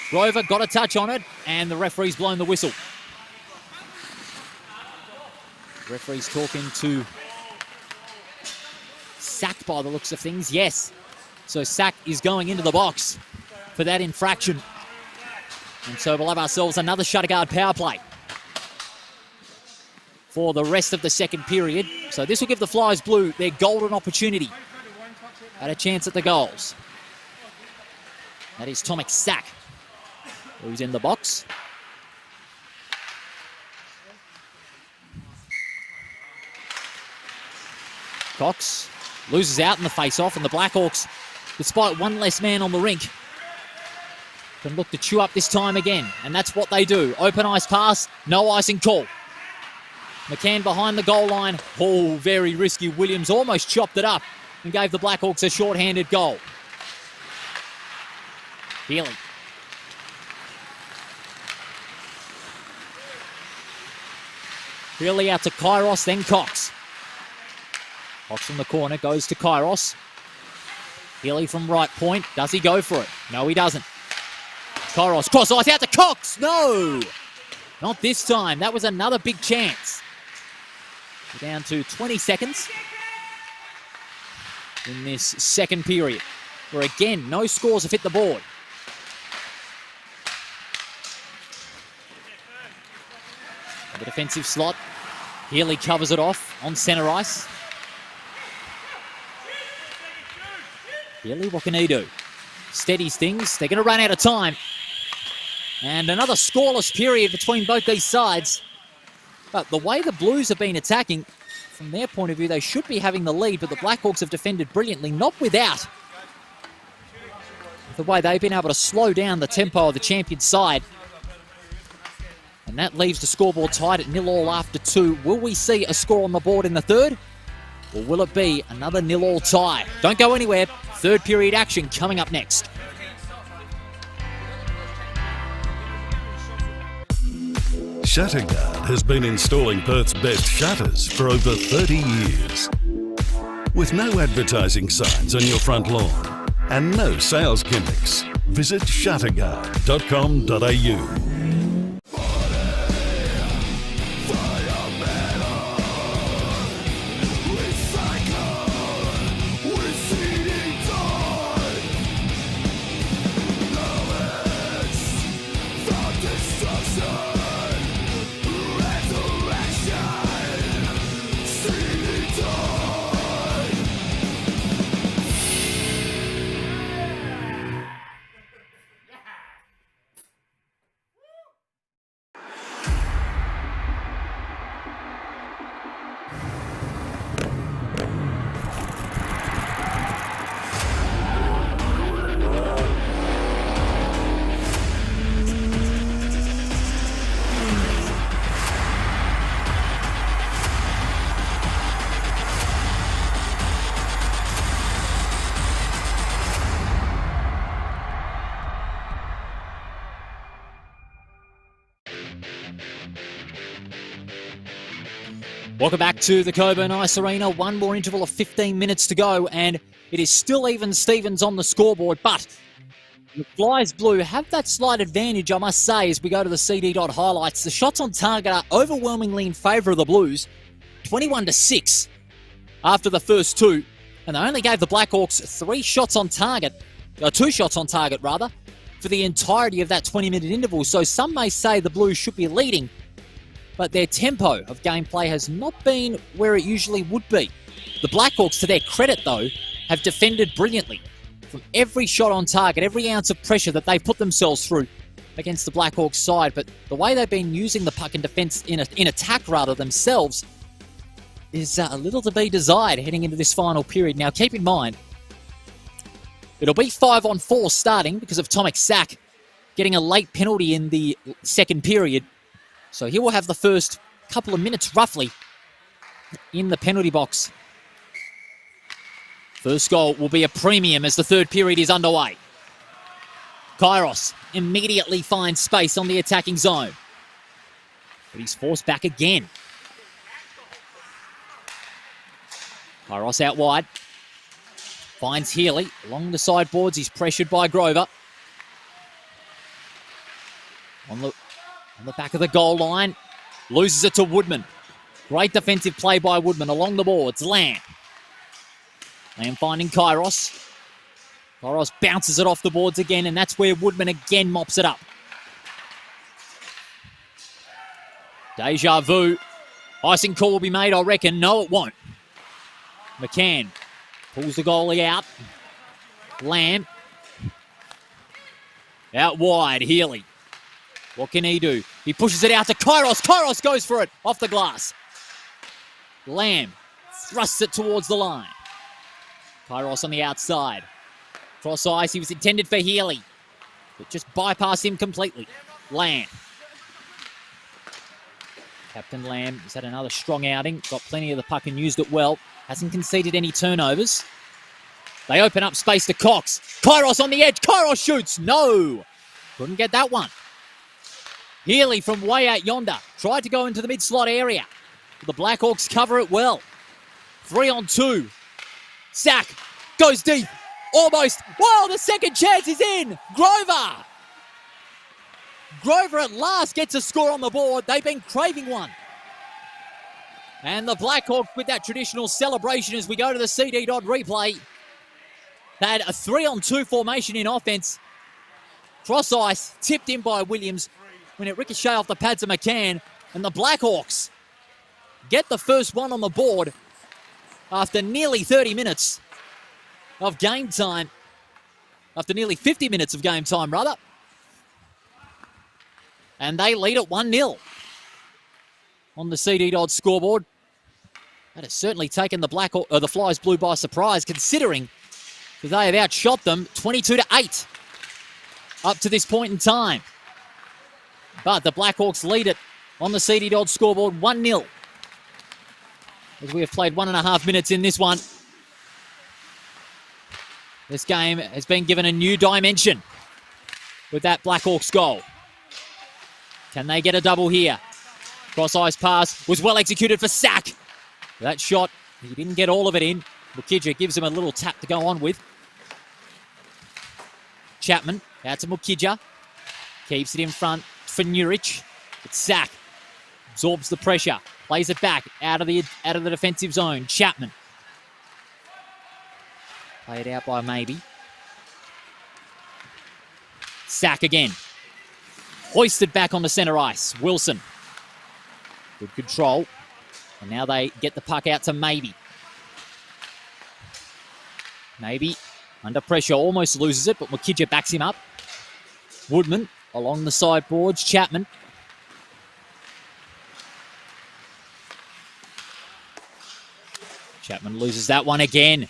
Grover got a touch on it, and the referee's blown the whistle. Referee's talking to Sack by the looks of things. Yes. So Sack is going into the box for that infraction. And so we'll have ourselves another shutter guard power play for the rest of the second period. So this will give the Flyers Blue their golden opportunity at a chance at the goals. That is Tomek Sack, who's in the box. Cox loses out in the face-off, and the Blackhawks, despite one less man on the rink, can look to chew up this time again. And that's what they do. Open ice pass, no icing call. McCann behind the goal line. Oh, very risky. Williams almost chopped it up and gave the Blackhawks a short-handed goal. Healy. Healy out to Kairos, then Cox. Cox from the corner goes to Kairos. Healy from right point. Does he go for it? No, he doesn't. Kairos cross ice out to Cox. No! Not this time. That was another big chance. We're down to 20 seconds in this second period, where again, no scores have hit the board. The defensive slot. Healy covers it off on centre ice. Healy, what can he do? Steadies things. They're going to run out of time. And another scoreless period between both these sides. But the way the Blues have been attacking, from their point of view, they should be having the lead, but the Blackhawks have defended brilliantly, not without the way they've been able to slow down the tempo of the champion side. And that leaves the scoreboard tied at 0-0 after 2. Will we see a score on the board in the third? Or will it be another 0-0 tie? Don't go anywhere. Third period action coming up next. Shutterguard has been installing Perth's best shutters for over 30 years. With no advertising signs on your front lawn and no sales gimmicks, visit shutterguard.com.au. Welcome back to the Coburn Ice Arena. One more interval of 15 minutes to go, and it is still even Stevens on the scoreboard, but the Flyers Blue have that slight advantage, I must say, as we go to the CD Dodd highlights. The shots on target are overwhelmingly in favour of the Blues, 21-6 after the first two, and they only gave the Blackhawks 2 shots on target, for the entirety of that 20-minute interval. So some may say the Blues should be leading, but their tempo of gameplay has not been where it usually would be. The Blackhawks, to their credit though, have defended brilliantly from every shot on target, every ounce of pressure that they've put themselves through against the Blackhawks side. But the way they've been using the puck in defence, in attack themselves, is a little to be desired heading into this final period. Now keep in mind, it'll be 5-on-4 starting because of Tomek Sak getting a late penalty in the second period. So he will have the first couple of minutes, roughly, in the penalty box. First goal will be a premium as the third period is underway. Kairos immediately finds space on the attacking zone, but he's forced back again. Kairos out wide. Finds Healy along the sideboards. He's pressured by Grover. On the back of the goal line. Loses it to Woodman. Great defensive play by Woodman along the boards. Lamb finding Kairos. Kairos bounces it off the boards again, and that's where Woodman again mops it up. Deja vu. Icing call will be made, I reckon. No, it won't. McCann pulls the goalie out. Lamb. Out wide, Healy. What can he do? He pushes it out to Kairos. Kairos goes for it off the glass. Lamb thrusts it towards the line. Kairos on the outside. Cross ice, he was intended for Healy, but just bypassed him completely. Lamb. Captain Lamb has had another strong outing. Got plenty of the puck and used it well. Hasn't conceded any turnovers. They open up space to Cox. Kairos on the edge. Kairos shoots. No. Couldn't get that one. Healy from way out yonder. Tried to go into the mid-slot area. The Blackhawks cover it well. 3-on-2. Sak goes deep. Almost. Wow, the second chance is in. Grover. Grover at last gets a score on the board. They've been craving one. And the Blackhawks with that traditional celebration as we go to the CD Dodd replay. They had a 3-on-2 formation in offense. Cross ice, tipped in by Williams when it ricocheted off the pads of McCann. And the Blackhawks get the first one on the board after nearly 30 minutes of game time. After nearly 50 minutes of game time, rather. And they lead at 1-0 on the CD Dodd scoreboard. That has certainly taken the Flyers Blue by surprise, considering that they have outshot them 22-8 up to this point in time. But the Blackhawks lead it on the CD Dodd scoreboard 1-0 as we have played 1.5 minutes in this one. This game has been given a new dimension with that Blackhawks goal. Can they get a double here? Cross-ice pass was well executed for Sak. That shot, he didn't get all of it in. Mukija gives him a little tap to go on with. Chapman out to Mukija. Keeps it in front for Nurich. It's Sak. Absorbs the pressure. Plays it back out of the defensive zone. Chapman. Played out by Maybe. Sak again. Hoisted back on the centre ice. Wilson. Good control. And now they get the puck out to Maybe. Maybe under pressure, almost loses it, but Mukija backs him up. Woodman along the sideboards. Chapman. Chapman loses that one again.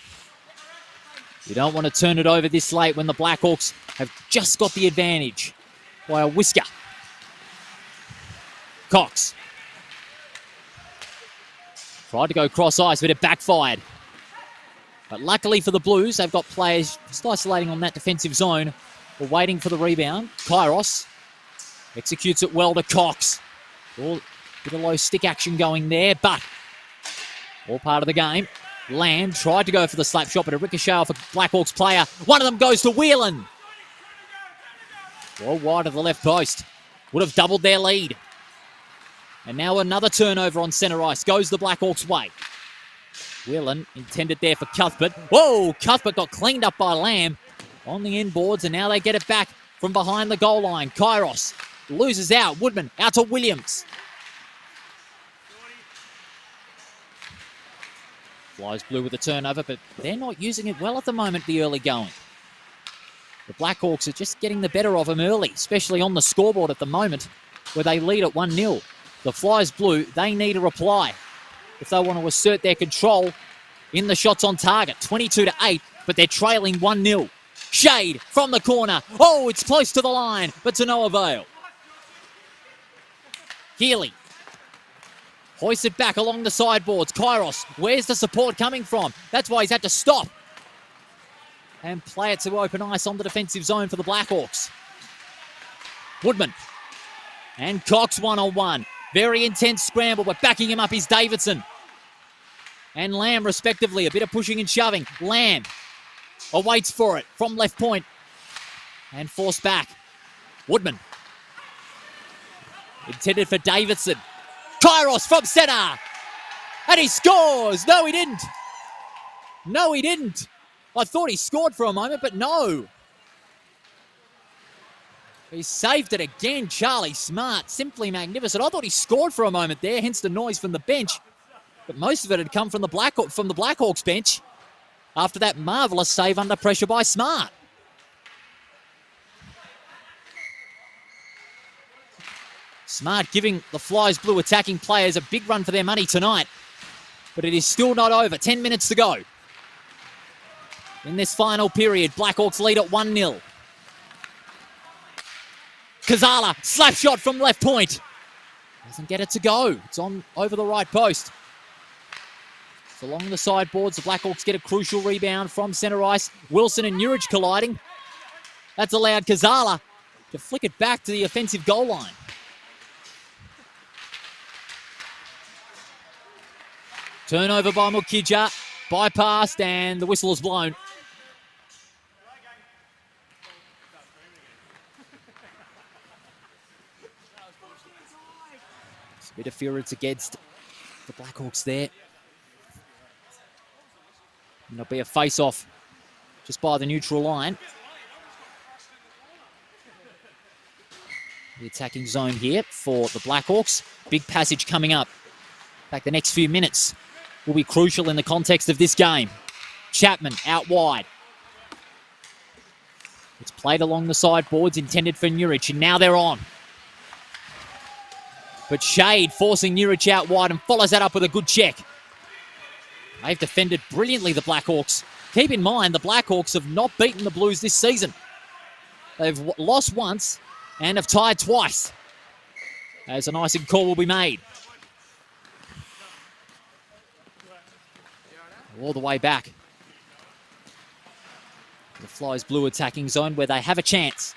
You don't want to turn it over this late when the Blackhawks have just got the advantage by a whisker. Cox. Tried to go cross-ice, but it backfired. But luckily for the Blues, they've got players just isolating on that defensive zone. We're waiting for the rebound. Kairos executes it well to Cox. Bit of low stick action going there, but All part of the game. Lamb tried to go for the slap shot, but a ricochet off a Blackhawks player. One of them goes to Whelan. Well wide of the left post. Would have doubled their lead. And now another turnover on centre ice. Goes the Blackhawks' way. Whelan intended there for Cuthbert. Whoa! Cuthbert got cleaned up by Lamb on the inboards, and now they get it back from behind the goal line. Kairos loses out. Woodman out to Williams. Flies blue with the turnover, but they're not using it well at the moment, the early going. The Blackhawks are just getting the better of them early, especially on the scoreboard at the moment, where they lead at 1-0. The Flyers blue, they need a reply if they want to assert their control in the shots on target. 22-8, but they're trailing 1-0. Shade from the corner. Oh, it's close to the line, but to no avail. Healy hoists it back along the sideboards. Kairos, where's the support coming from? That's why he's had to stop and play it to open ice on the defensive zone for the Blackhawks. Woodman and Cox one-on-one. Very intense scramble, but backing him up is Davidson and Lamb respectively. A bit of pushing and shoving. Lamb awaits for it from left point and forced back. Woodman intended for Davidson. Kairos from centre. And he scores. No, he didn't. No, he didn't. I thought he scored for a moment, but no. He saved it again, Charlie Smart. Simply magnificent. I thought he scored for a moment there, hence the noise from the bench. But most of it had come from the Blackhawks bench after that marvellous save under pressure by Smart. Smart giving the Flyers blue attacking players a big run for their money tonight. But it is still not over. 10 minutes to go. In this final period, Blackhawks lead at 1-0. Kazala, slap shot from left point. Doesn't get it to go. It's on over the right post. It's along the sideboards. The Blackhawks get a crucial rebound from centre ice. Wilson and Nurich colliding. That's allowed Kazala to flick it back to the offensive goal line. Turnover by Mukija. Bypassed, and the whistle is blown. It's interference against the Blackhawks there. And there'll be a face-off just by the neutral line. The attacking zone here for the Blackhawks. Big passage coming up. In fact, the next few minutes will be crucial in the context of this game. Chapman out wide. It's played along the sideboards, intended for Nurich, and now they're on. But Shade forcing Nurich out wide and follows that up with a good check. They've defended brilliantly, the Blackhawks. Keep in mind, the Blackhawks have not beaten the Blues this season. They've lost once and have tied twice, as an icing call will be made. All the way back. The Flyers blue attacking zone where they have a chance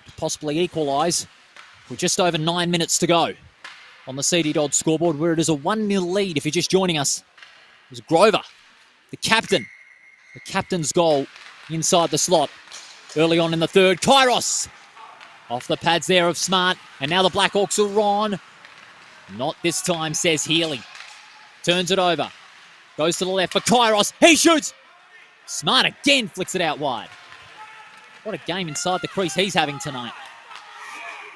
to possibly equalise with just over 9 minutes to go on the CD Dodd scoreboard, where it is a 1-0 lead if you're just joining us. It was Grover, the captain. The captain's goal inside the slot early on in the third. Kairos off the pads there of Smart. And now the Blackhawks are on. Not this time, says Healy. Turns it over. Goes to the left for Kairos. He shoots. Smart again flicks it out wide. What a game inside the crease he's having tonight.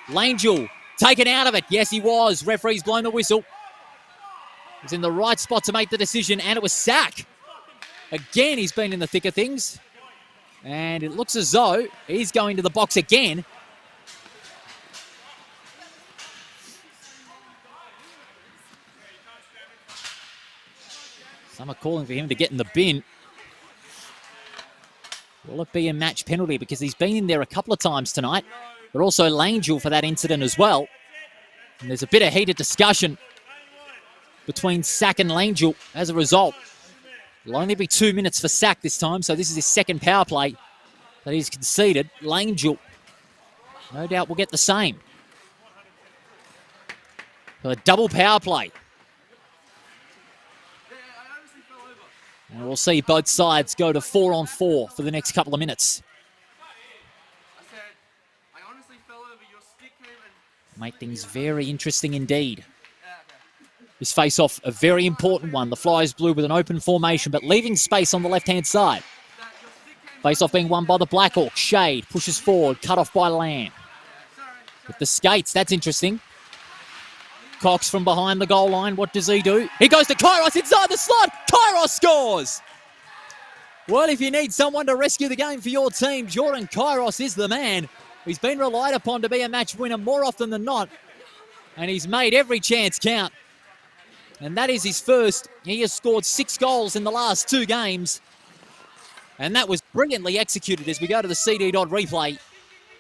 Langell taken out of it. Yes, he was. Referee's blown the whistle. He was in the right spot to make the decision, and it was sack. Again, he's been in the thick of things. And it looks as though he's going to the box again. Some are calling for him to get in the bin. Will it be a match penalty? Because he's been in there a couple of times tonight. But also Langell for that incident as well. And there's a bit of heated discussion between Sack and Langell as a result. It'll only be 2 minutes for Sack this time, so this is his second power play that he's conceded. Langell, no doubt, will get the same. A double power play. And we'll see both sides go to 4-on-4 for the next couple of minutes. I said, I honestly fell over, your stick came and... Make things very interesting indeed. Yeah, okay. This face-off, a very important one. The Flyers blue with an open formation, but leaving space on the left-hand side. Face-off being won by the Blackhawks. Shade pushes forward, cut off by Lamb. With the skates, that's interesting. Cox from behind the goal line. What does he do? He goes to Kairos inside the slot. Kairos scores! Well, if you need someone to rescue the game for your team, Jordan Kairos is the man. He's been relied upon to be a match winner more often than not, and he's made every chance count. And that is his first. He has scored 6 goals in the last 2 games. And that was brilliantly executed as we go to the CD Dodd replay.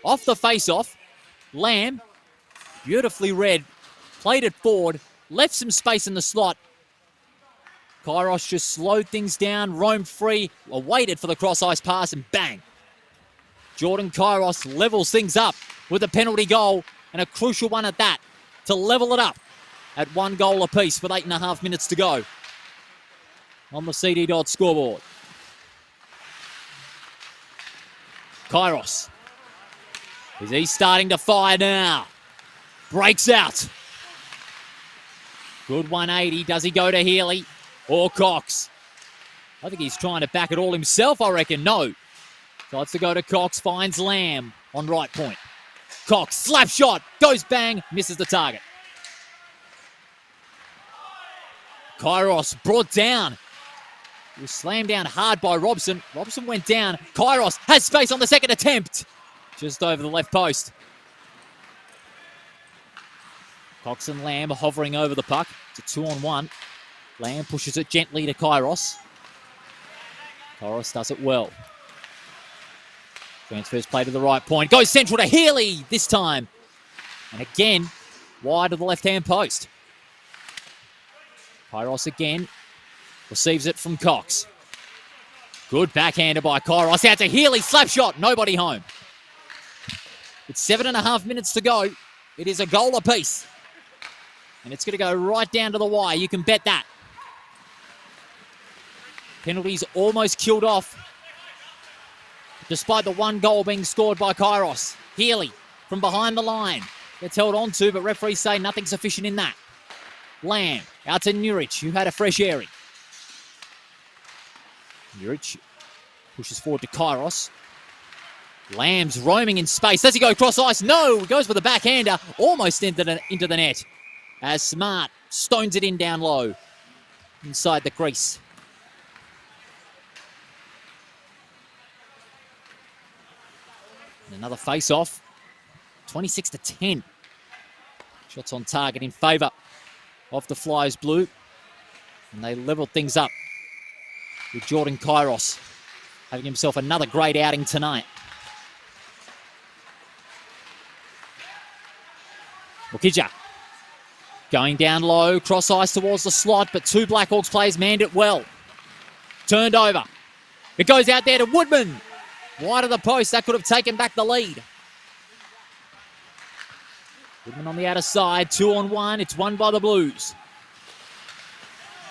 Off the face-off, Lamb, beautifully read, played it forward, left some space in the slot. Kairos just slowed things down, roamed free, waited for the cross-ice pass, and bang. Jordan Kairos levels things up with a penalty goal, and a crucial one at that, to level it up at 1 goal apiece with 8.5 minutes to go on the CD Dodd scoreboard. Kairos. Is he starting to fire now? Breaks out. Good 180. Does he go to Healy or Cox? I think he's trying to back it all himself, I reckon. No. Tries to go to Cox. Finds Lamb on right point. Cox, slap shot. Goes bang. Misses the target. Kairos brought down. He was slammed down hard by Robson. Robson went down. Kairos has space on the second attempt. Just over the left post. Cox and Lamb hovering over the puck. It's a 2-on-1. Lamb pushes it gently to Kairos. Kairos does it well. Transfers play to the right point. Goes central to Healy this time. And again, wide of the left-hand post. Kairos again. Receives it from Cox. Good backhander by Kairos. Out to Healy. Slap shot. Nobody home. It's 7.5 minutes to go. It is a goal apiece. And it's going to go right down to the wire. You can bet that. Penalties almost killed off. Despite the 1 goal being scored by Kairos. Healy from behind the line. Gets held on to, but referees say nothing sufficient in that. Lamb out to Nurich, who had a fresh airing. Nurich pushes forward to Kairos. Lamb's roaming in space. Does he go cross ice? No! He goes with a backhander. Almost into the net. As Smart stones it in down low. Inside the crease. And another face-off. 26-10. Shots on target in favour of the Flyers blue. And they level things up with Jordan Kairos having himself another great outing tonight. Mukija going down low, cross ice towards the slot, but 2 Blackhawks players manned it well. Turned over. It goes out there to Woodman. Wide of the post, that could have taken back the lead. Woodman on the outer side, 2-on-1. It's won by the Blues.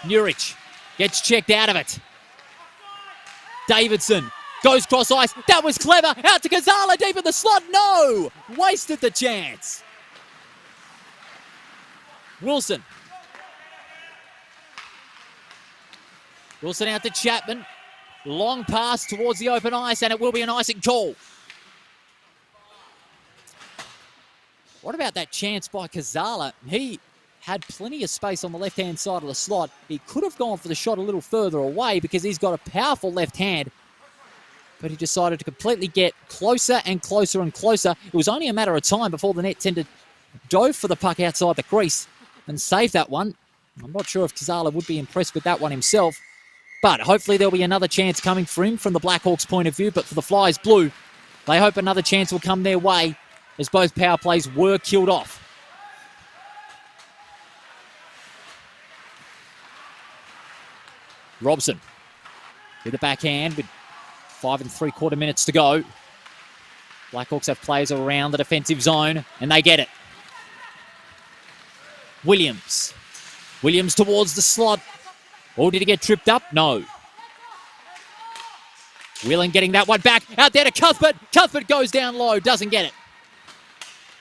Nurich gets checked out of it. Davidson goes cross ice. That was clever. Out to Gonzala deep in the slot. No! Wasted the chance. Wilson. Wilson out to Chapman. Long pass towards the open ice, and it will be an icing call. What about that chance by Gonzala? He had plenty of space on the left-hand side of the slot. He could have gone for the shot a little further away because he's got a powerful left hand, but he decided to completely get closer and closer and closer. It was only a matter of time before the net tender dove for the puck outside the crease and saved that one. I'm not sure if Gonzala would be impressed with that one himself, but hopefully there'll be another chance coming for him from the Blackhawks' point of view. But for the Flyers blue, they hope another chance will come their way as both power plays were killed off. Robson with a backhand with 5 3/4 minutes to go. Blackhawks have players around the defensive zone, and they get it. Williams. Williams towards the slot. Oh, did he get tripped up? No. Whelan getting that one back. Out there to Cuthbert. Cuthbert goes down low. Doesn't get it.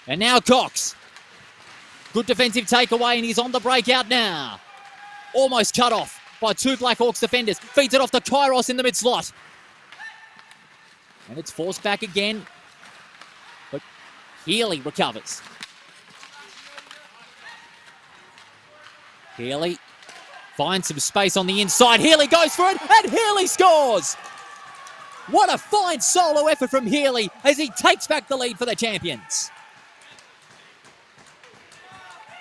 And now Cox. Good defensive takeaway, and he's on the breakout now. Almost cut off by two Blackhawks defenders. Feeds it off to Kairos in the mid-slot. And it's forced back again. But Healy recovers. Healy finds some space on the inside. Healy goes for it, and Healy scores! What a fine solo effort from Healy as he takes back the lead for the champions.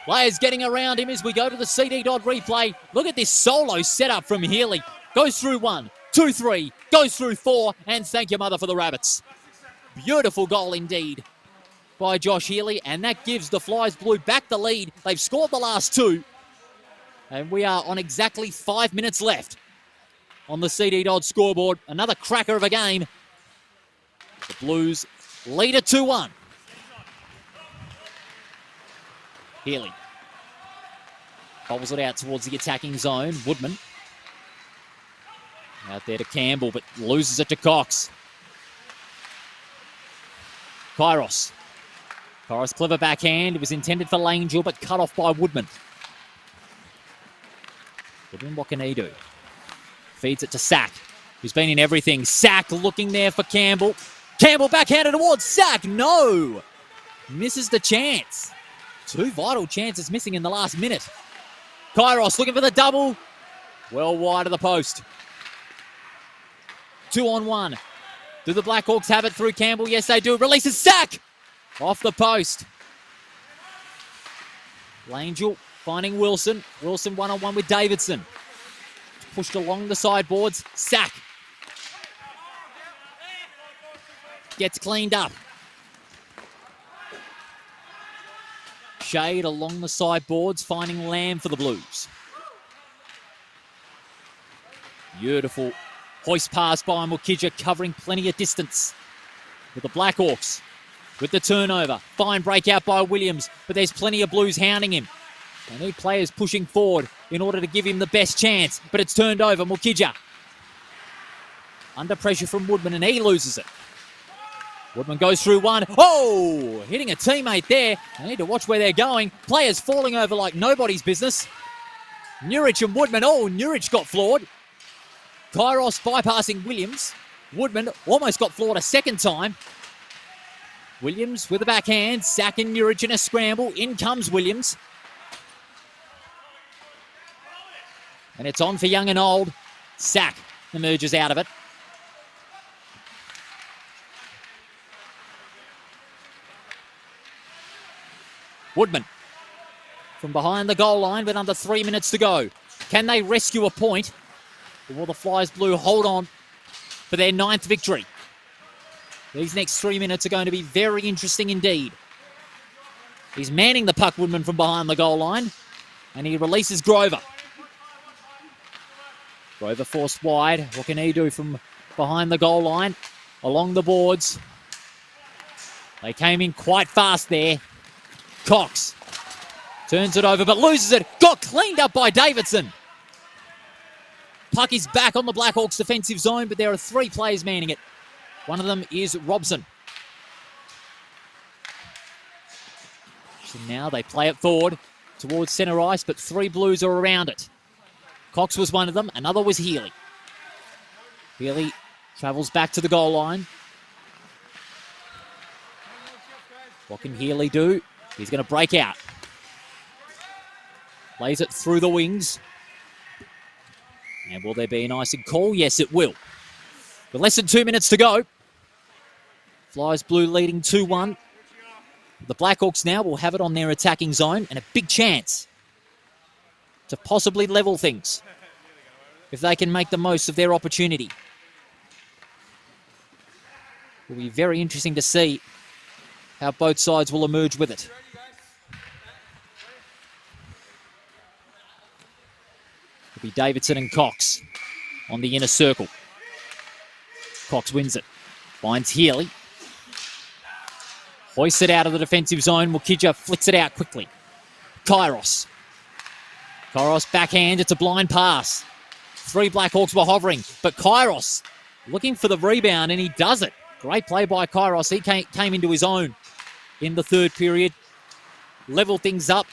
Players getting around him as we go to the CD Dodd replay. Look at this solo setup from Healy. Goes through 1, 2, 3, goes through 4, and thank your mother for the Rabbits. Beautiful goal indeed by Josh Healy, and that gives the Flyers Blue back the lead. They've scored the last 2, and we are on exactly 5 minutes left on the CD Dodd scoreboard. Another cracker of a game. The Blues lead at 2-1. Healy bobbles it out towards the attacking zone. Woodman out there to Campbell, but loses it to Cox. Kairos. Kairos, clever backhand. It was intended for Langell, but cut off by Woodman. Woodman, what can he do? Feeds it to Sack, who's been in everything. Sack looking there for Campbell. Campbell backhanded towards Sack. No! Misses the chance. 2 vital chances missing in the last minute. Kairos looking for the double. Well wide of the post. 2-on-1. Do the Blackhawks have it through Campbell? Yes, they do. Releases Sack off the post. Langell finding Wilson. Wilson 1-on-1 with Davidson. Pushed along the sideboards. Sack gets cleaned up. Shade along the sideboards, finding Lamb for the Blues. Beautiful hoist pass by Mukija, covering plenty of distance. With the Blackhawks, with the turnover. Fine breakout by Williams, but there's plenty of Blues hounding him. They need players pushing forward in order to give him the best chance, but it's turned over. Mukija under pressure from Woodman, and he loses it. Woodman goes through 1. Oh! Hitting a teammate there. They need to watch where they're going. Players falling over like nobody's business. Nurich and Woodman. Oh, Nurich got floored. Kairos bypassing Williams. Woodman almost got floored a second time. Williams with a backhand. Sack and Nurich in a scramble. In comes Williams. And it's on for young and old. Sack emerges out of it. Woodman from behind the goal line with under 3 minutes to go. Can they rescue a point? Or will the Flyers Blue hold on for their 9th victory? These next 3 minutes are going to be very interesting indeed. He's manning the puck, Woodman, from behind the goal line. And he releases Grover. Grover forced wide. What can he do from behind the goal line? Along the boards. They came in quite fast there. Cox turns it over but loses it. Got cleaned up by Davidson. Puck is back on the Blackhawks defensive zone, but there are 3 players manning it. One of them is Robson. So now they play it forward towards centre ice, but 3 Blues are around it. Cox was one of them. Another was Healy. Healy travels back to the goal line. What can Healy do? He's going to break out. Plays it through the wings. And will there be an icing call? Yes, it will. With less than 2 minutes to go. Flyers Blue leading 2-1. The Blackhawks now will have it on their attacking zone and a big chance to possibly level things if they can make the most of their opportunity. It will be very interesting to see how both sides will emerge with it. It'll be Davidson and Cox on the inner circle. Cox wins it. Finds Healy. Hoists it out of the defensive zone. Mukija flicks it out quickly. Kairos. Kairos backhand. It's a blind pass. 3 Blackhawks were hovering, but Kairos looking for the rebound, and he does it. Great play by Kairos. He came into his own in the third period, leveled things up,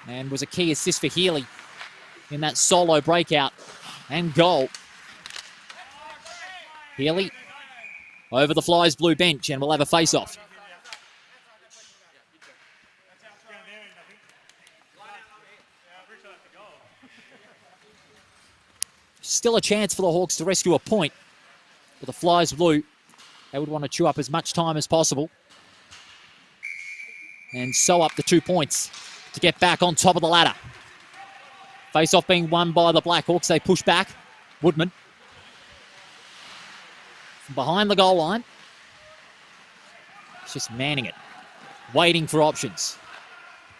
and was a key assist for Healy in that solo breakout and goal. Healy over the Flyers blue bench, and we'll have a face-off. Still a chance for the Hawks to rescue a point. But the Flyers blue, they would want to chew up as much time as possible and sew up the 2 points to get back on top of the ladder. Face-off being won by the Blackhawks. They push back. Woodman from behind the goal line. He's just manning it, waiting for options.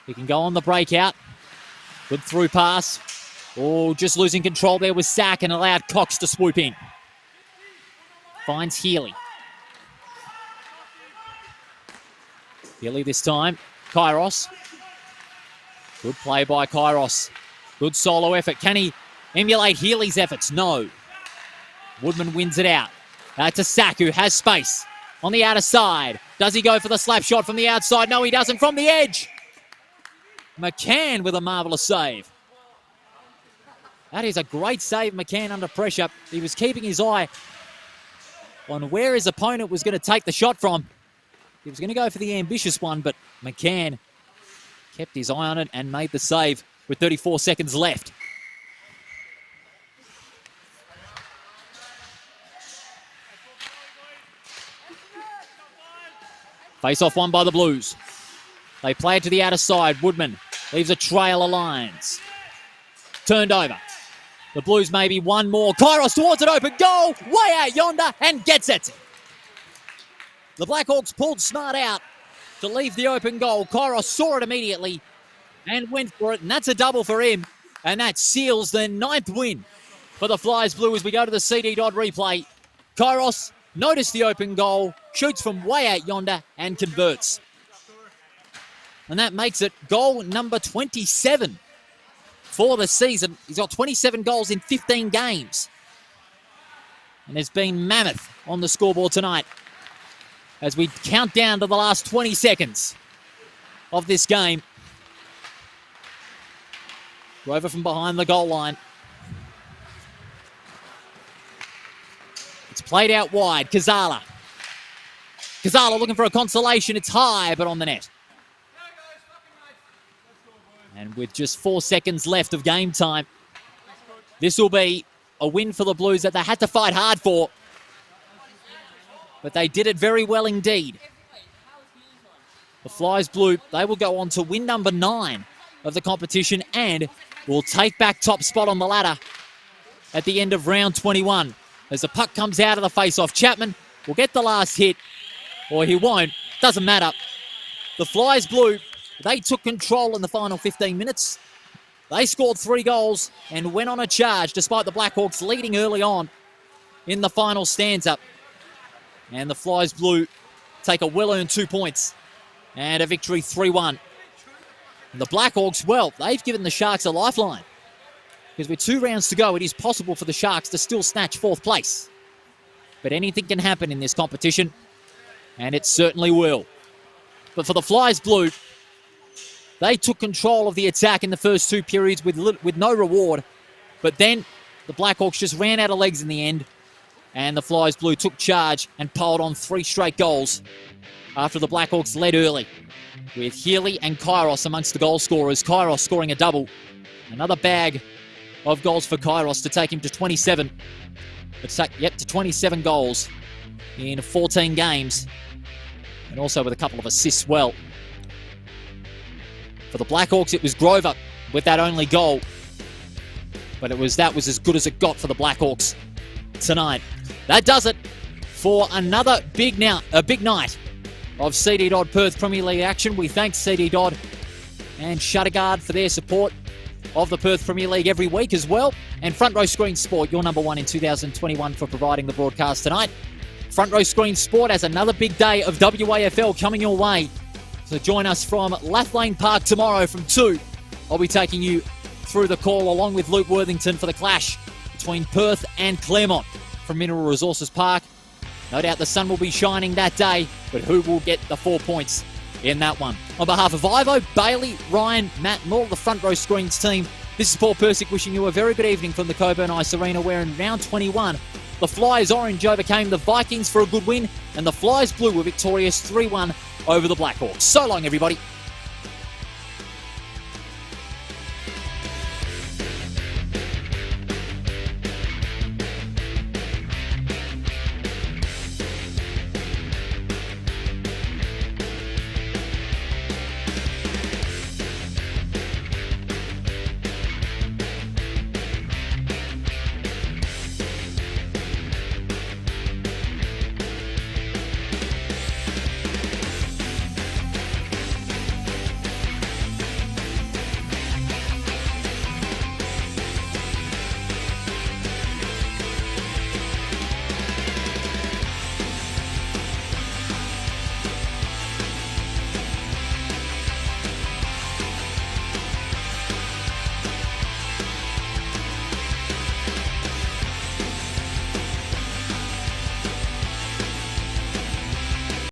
He can go on the breakout. Good through pass. Oh, just losing control there with Sack and allowed Cox to swoop in. Finds Healy. Healy this time. Kairos. Good play by Kairos. Good solo effort. Can he emulate Healy's efforts? No. Woodman wins it out. To Sack, who has space on the outer side. Does he go for the slap shot from the outside? No, he doesn't. From the edge. McCann with a marvellous save. That is a great save, McCann, under pressure. He was keeping his eye on where his opponent was going to take the shot from. He was going to go for the ambitious one, but McCann kept his eye on it and made the save with 34 seconds left. Face-off won by the Blues. They play it to the outer side. Woodman leaves a trail of lines. Turned over. The Blues maybe one more. Kairos towards an open goal. Way out yonder and gets it. The Blackhawks pulled smart out to leave the open goal. Kairos saw it immediately and went for it. And that's a double for him. And that seals the 9th win for the Flyers Blue as we go to the CD Dodd replay. Kairos noticed the open goal, shoots from way out yonder and converts. And that makes it goal number 27 for the season. He's got 27 goals in 15 games. And there's been mammoth on the scoreboard tonight as we count down to the last 20 seconds of this game. Rover from behind the goal line. It's played out wide. Kazala looking for a consolation. It's high, but on the net. And with just 4 seconds left of game time, this will be a win for the Blues that they had to fight hard for. But they did it very well indeed. The Flyers Blue, they will go on to win number 9 of the competition and will take back top spot on the ladder at the end of round 21. As the puck comes out of the face-off, Chapman will get the last hit, or he won't. Doesn't matter. The Flyers Blue, they took control in the final 15 minutes. They scored 3 goals and went on a charge despite the Blackhawks leading early on in the final stanza. And the Flyers Blue take a well-earned 2 points and a victory 3-1. And the Blackhawks, well, they've given the Sharks a lifeline. Because with 2 rounds to go, it is possible for the Sharks to still snatch 4th place. But anything can happen in this competition, and it certainly will. But for the Flyers Blue, they took control of the attack in the first 2 periods with no reward. But then the Blackhawks just ran out of legs in the end, and the Flyers Blue took charge and piled on 3 straight goals after the Blackhawks led early, with Healy and Kairos amongst the goal scorers. Kairos scoring a double. Another bag of goals for Kairos to take him to 27. To 27 goals in 14 games. And also with a couple of assists well. For the Blackhawks, it was Grover with that only goal. But that was as good as it got for the Blackhawks tonight. That does it for another big night of CD Dodd Perth Premier League action. We thank CD Dodd and Shutterguard for their support of the Perth Premier League every week as well. And Front Row Screen Sport, your number 1 in 2021 for providing the broadcast tonight. Front Row Screen Sport has another big day of WAFL coming your way. So join us from Lathlane Park tomorrow from 2. I'll be taking you through the call along with Luke Worthington for the clash between Perth and Claremont. from Mineral Resources Park. No doubt the sun will be shining that day, but who will get the 4 points in that one? On behalf of Ivo, Bailey, Ryan, Matt, and all the Front Row Screens team, this is Paul Persick wishing you a very good evening from the Coburn Ice Arena, where in round 21, the Flyers Orange overcame the Vikings for a good win, and the Flyers Blue were victorious 3-1 over the Blackhawks. So long, everybody.